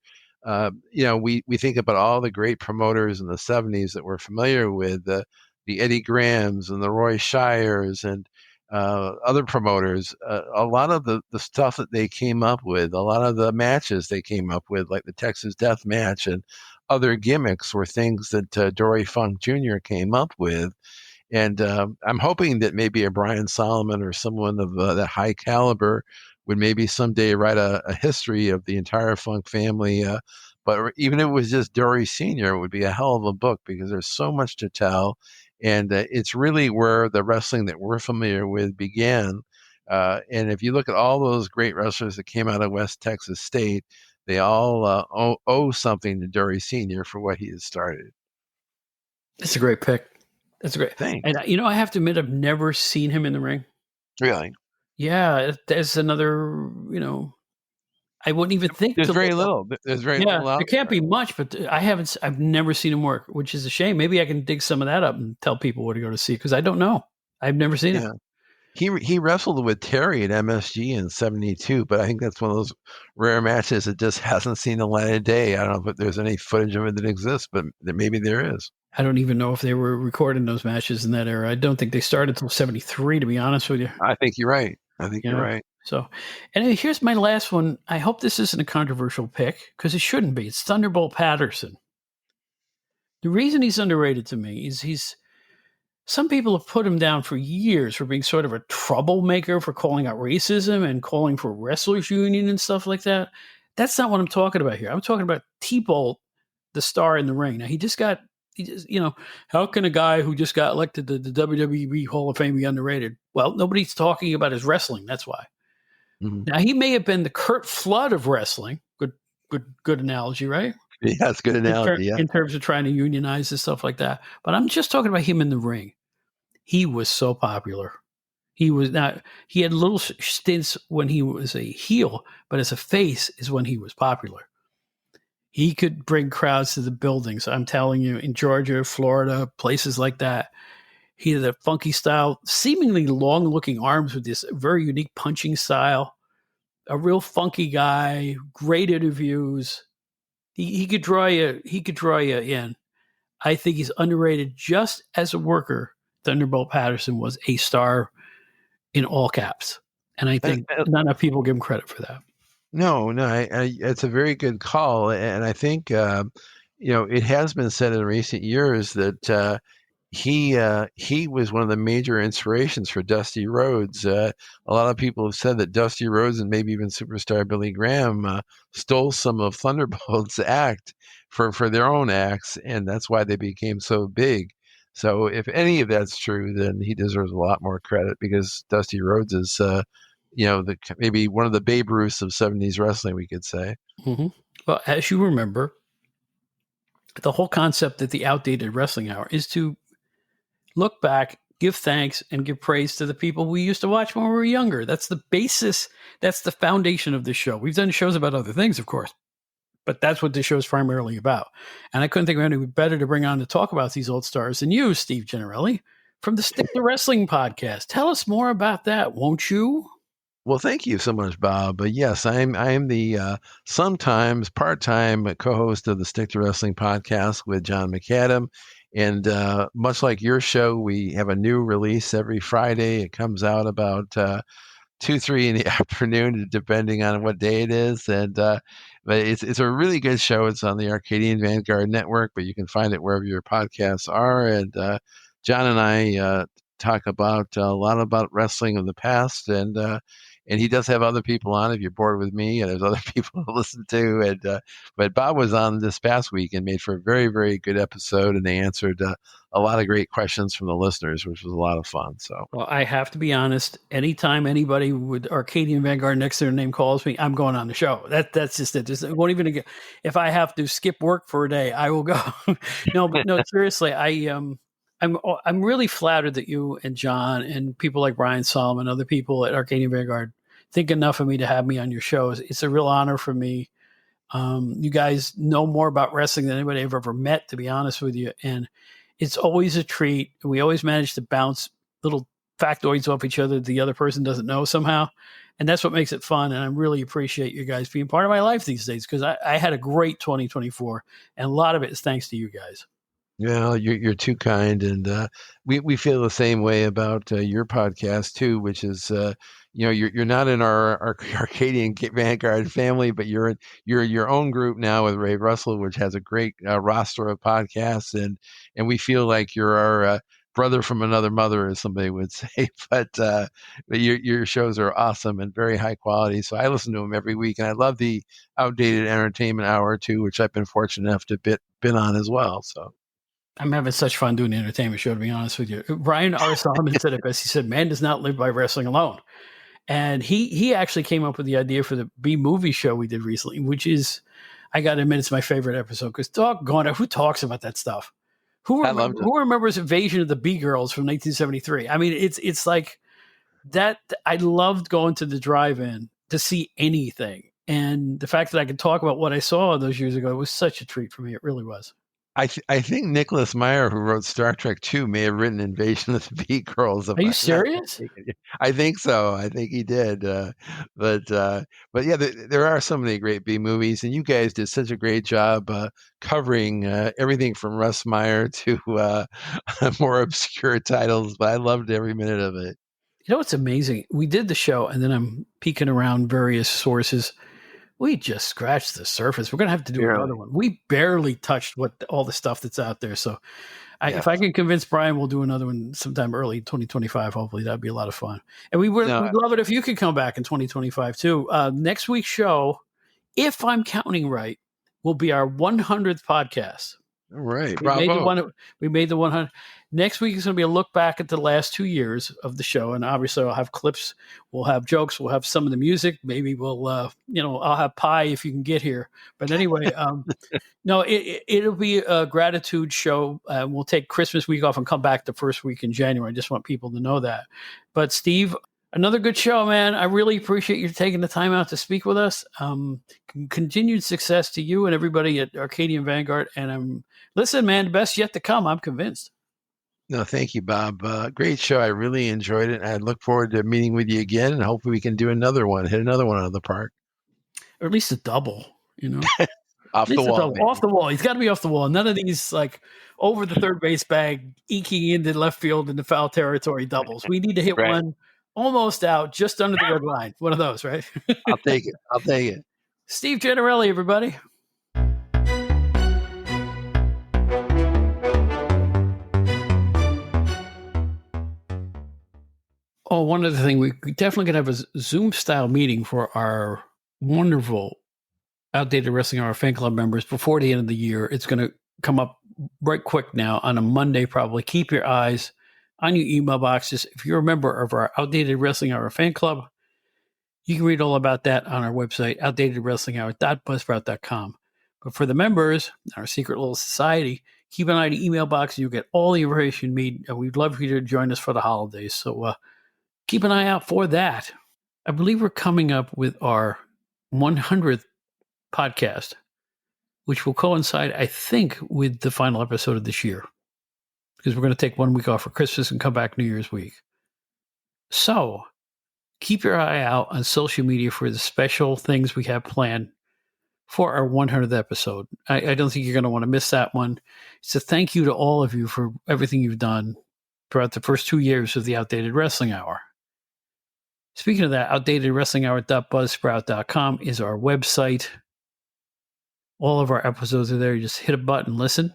We think about all the great promoters in the 70s that we're familiar with, the Eddie Grahams and the Roy Shires and other promoters. A lot of the stuff that they came up with, a lot of the matches they came up with, like the Texas Death Match and other gimmicks, were things that Dory Funk Jr. came up with. And I'm hoping that maybe a Brian Solomon or someone of that high caliber would maybe someday write a history of the entire Funk family. But even if it was just Dory Sr., it would be a hell of a book because there's so much to tell. And it's really where the wrestling that we're familiar with began. And if you look at all those great wrestlers that came out of West Texas State, they all owe something to Dory Sr. for what he has started. It's a great pick. That's great. Thanks. And I have to admit, I've never seen him in the ring. Really? Yeah, there's another. I wouldn't even think. There's very little. There's very little. There can't be much, but I've never seen him work, which is a shame. Maybe I can dig some of that up and tell people where to go to see, because I don't know. I've never seen it. He wrestled with Terry at MSG in '72, but I think that's one of those rare matches that just hasn't seen the light of day. I don't know if there's any footage of it that exists, but maybe there is. I don't even know if they were recording those matches in that era. I don't think they started until '73, to be honest with you. I think you're right. You're right. So, and here's my last one. I hope this isn't a controversial pick, because it shouldn't be. It's Thunderbolt Patterson. The reason he's underrated to me is some people have put him down for years for being sort of a troublemaker, for calling out racism and calling for wrestlers union and stuff like that. That's not what I'm talking about here. I'm talking about T-Bolt, the star in the ring. Now how can a guy who just got elected to the WWE Hall of Fame be underrated? Well, nobody's talking about his wrestling. That's why. Mm-hmm. Now, he may have been the Curt Flood of wrestling. Good analogy, right? Yeah, it's a good analogy. In terms of trying to unionize and stuff like that. But I'm just talking about him in the ring. He was so popular. He had little stints when he was a heel, but as a face is when he was popular. He could bring crowds to the buildings. I'm telling you, in Georgia, Florida, places like that. He had a funky style, seemingly long-looking arms with this very unique punching style. A real funky guy, great interviews. He could draw you. He could draw you in. I think he's underrated just as a worker. Thunderbolt Patterson was a star in all caps, and I think not enough people give him credit for that. No, it's a very good call, and I think it has been said in recent years that he was one of the major inspirations for Dusty Rhodes. A lot of people have said that Dusty Rhodes and maybe even superstar Billy Graham stole some of Thunderbolt's act for their own acts, and that's why they became so big. So if any of that's true, then he deserves a lot more credit, because Dusty Rhodes is maybe one of the Babe Ruths of 70s wrestling, we could say. Mm-hmm. Well, as you remember, the whole concept at the Outdated Wrestling Hour is to look back, give thanks, and give praise to the people we used to watch when we were younger. That's the basis. That's the foundation of this show. We've done shows about other things, of course, but that's what this show is primarily about. And I couldn't think of anyone better to bring on to talk about these old stars than you, Steve Gennarelli, from the Stick to Wrestling podcast. Tell us more about that, won't you? Well, thank you so much, Bob. But yes, I am the sometimes part-time co-host of the Stick to Wrestling podcast with John McAdam. And much like your show, we have a new release every Friday. It comes out about 2, 3 in the afternoon, depending on what day it is. And but it's a really good show. It's on the Arcadian Vanguard network, but you can find it wherever your podcasts are. And John and I talk about a lot about wrestling of the past, and he does have other people on. If you're bored with me, and there's other people to listen to. And but Bob was on this past week and made for a very, very good episode, and they answered a lot of great questions from the listeners, which was a lot of fun. So, well, I have to be honest. Anytime anybody with Arcadian Vanguard next to their name calls me, I'm going on the show. That's just it. Just, it won't even get. If I have to skip work for a day, I will go. No, seriously, I'm really flattered that you and John and people like Brian Solomon, other people at Arcadian Vanguard, think enough of me to have me on your shows. It's a real honor for me. You guys know more about wrestling than anybody I've ever met, to be honest with you. And it's always a treat. We always manage to bounce little factoids off each other the other person doesn't know somehow. And that's what makes it fun. And I really appreciate you guys being part of my life these days, because I had a great 2024. And a lot of it is thanks to you guys. Well, you're too kind, and we feel the same way about your podcast too, which is you're not in our Arcadian Vanguard family, but you're your own group now with Ray Russell, which has a great roster of podcasts, and we feel like you're our brother from another mother, as somebody would say. But your shows are awesome and very high quality. So I listen to them every week, and I love the Outdated Entertainment Hour too, which I've been fortunate enough to been on as well. So. I'm having such fun doing the entertainment show, to be honest with you. Brian R. Solomon said it best. He said, man does not live by wrestling alone. And he actually came up with the idea for the B-movie show we did recently, which is, I got to admit, it's my favorite episode, because doggone it, who talks about that stuff? Who remembers Invasion of the B-Girls from 1973? I mean, it's like that. I loved going to the drive-in to see anything. And the fact that I could talk about what I saw those years ago was such a treat for me. It really was. I think Nicholas Meyer, who wrote Star Trek II, may have written Invasion of the B-Girls. Are you serious? I think so. I think he did. But yeah, there are so many great B movies, and you guys did such a great job covering everything from Russ Meyer to more obscure titles. But I loved every minute of it. You know what's amazing? We did the show, and then I'm peeking around various sources. We just scratched the surface. We're going to have to do another one. We barely touched all the stuff that's out there. So if I can convince Brian, we'll do another one sometime early 2025. Hopefully that'd be a lot of fun. And we'd love it if you could come back in 2025 too. Next week's show, if I'm counting right, will be our 100th podcast. All right. We made the 100. Next week is going to be a look back at the last 2 years of the show. And obviously I'll have clips. We'll have jokes. We'll have some of the music. Maybe we'll, I'll have pie if you can get here. But anyway, no, it'll be a gratitude show. We'll take Christmas week off and come back the first week in January. I just want people to know that. But Steve, another good show, man. I really appreciate you taking the time out to speak with us. Continued success to you and everybody at Arcadian Vanguard. And listen, man, the best yet to come. I'm convinced. No, thank you, Bob. Great show. I really enjoyed it. I look forward to meeting with you again, and hopefully we can do another one, hit another one out of the park. Or at least a double, Off the wall. Off the wall. He's got to be off the wall. None of these like over the third base bag, eking into left field into foul territory doubles. We need to hit one almost out, just under the red line. One of those, right? I'll take it. Steve Gennarelli, everybody. Oh, one other thing, we definitely going to have a Zoom-style meeting for our wonderful Outdated Wrestling Hour fan club members before the end of the year. It's going to come up right quick now on a Monday probably. Keep your eyes on your email boxes. If you're a member of our Outdated Wrestling Hour fan club, you can read all about that on our website, outdatedwrestlinghour.buzzsprout.com. But for the members, our secret little society, keep an eye on the email box. You'll get all the information you need. We'd love for you to join us for the holidays. So keep an eye out for that. I believe we're coming up with our 100th podcast, which will coincide, I think, with the final episode of this year, because we're going to take 1 week off for Christmas and come back New Year's week. So keep your eye out on social media for the special things we have planned for our 100th episode. I don't think you're going to want to miss that one. It's a thank you to all of you for everything you've done throughout the first 2 years of the Outdated Wrestling Hour. Speaking of that, outdatedwrestlinghour.buzzsprout.com is our website. All of our episodes are there. You just hit a button, listen.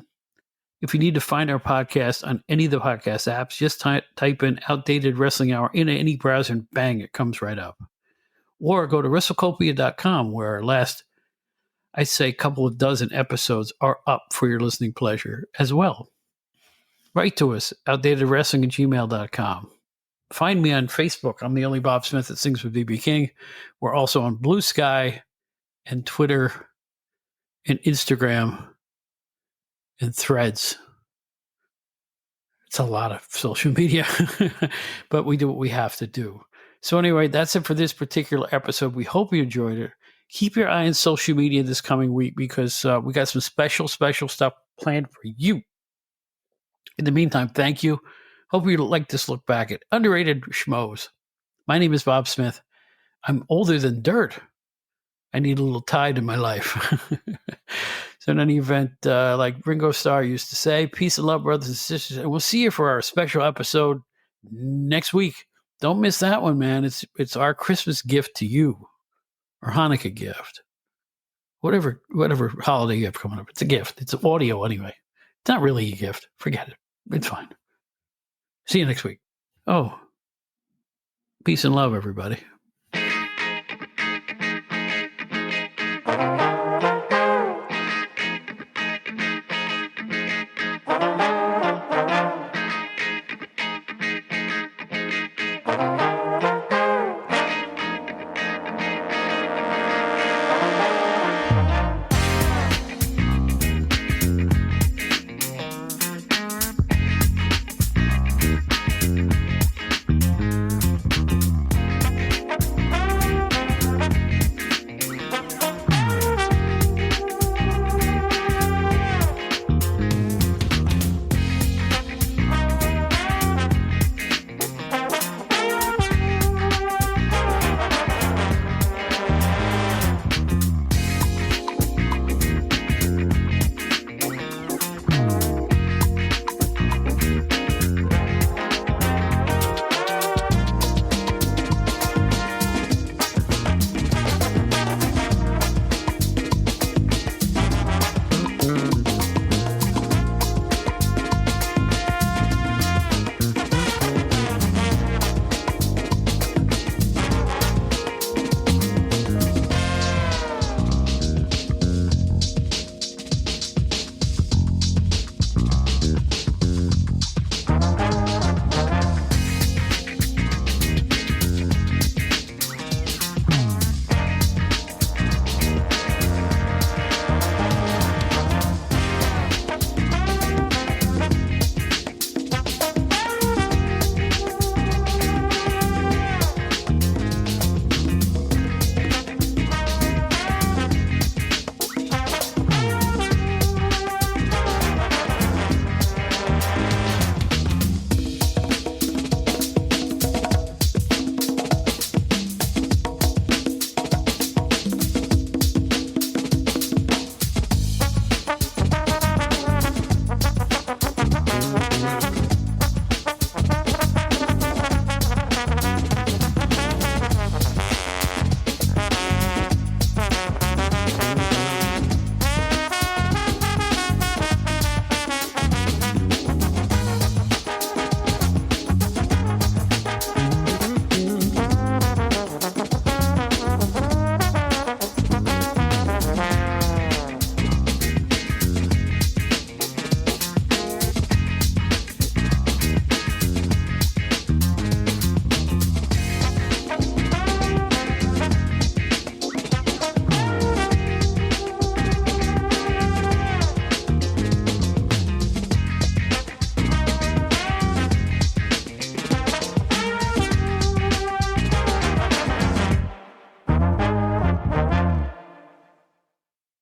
If you need to find our podcast on any of the podcast apps, just type in Outdated Wrestling Hour in any browser and bang, it comes right up. Or go to WrestleCopia.com, where our last, I'd say, couple of dozen episodes are up for your listening pleasure as well. Write to us, outdatedwrestling@gmail.com. Find me on Facebook. I'm the only Bob Smith that sings with BB King. We're also on Blue Sky and Twitter and Instagram and Threads. It's a lot of social media, but we do what we have to do. So anyway, that's it for this particular episode. We hope you enjoyed it. Keep your eye on social media this coming week because we got some special stuff planned for you. In the meantime, thank you. Hope you like this look back at underrated schmoes. My name is Bob Smith. I'm older than dirt. I need a little tide in my life. So in any event, like Ringo Starr used to say, peace and love, brothers and sisters. And we'll see you for our special episode next week. Don't miss that one, man. It's our Christmas gift to you, or Hanukkah gift. Whatever holiday you have coming up. It's a gift. It's audio anyway. It's not really a gift. Forget it. It's fine. See you next week. Oh, peace and love, everybody.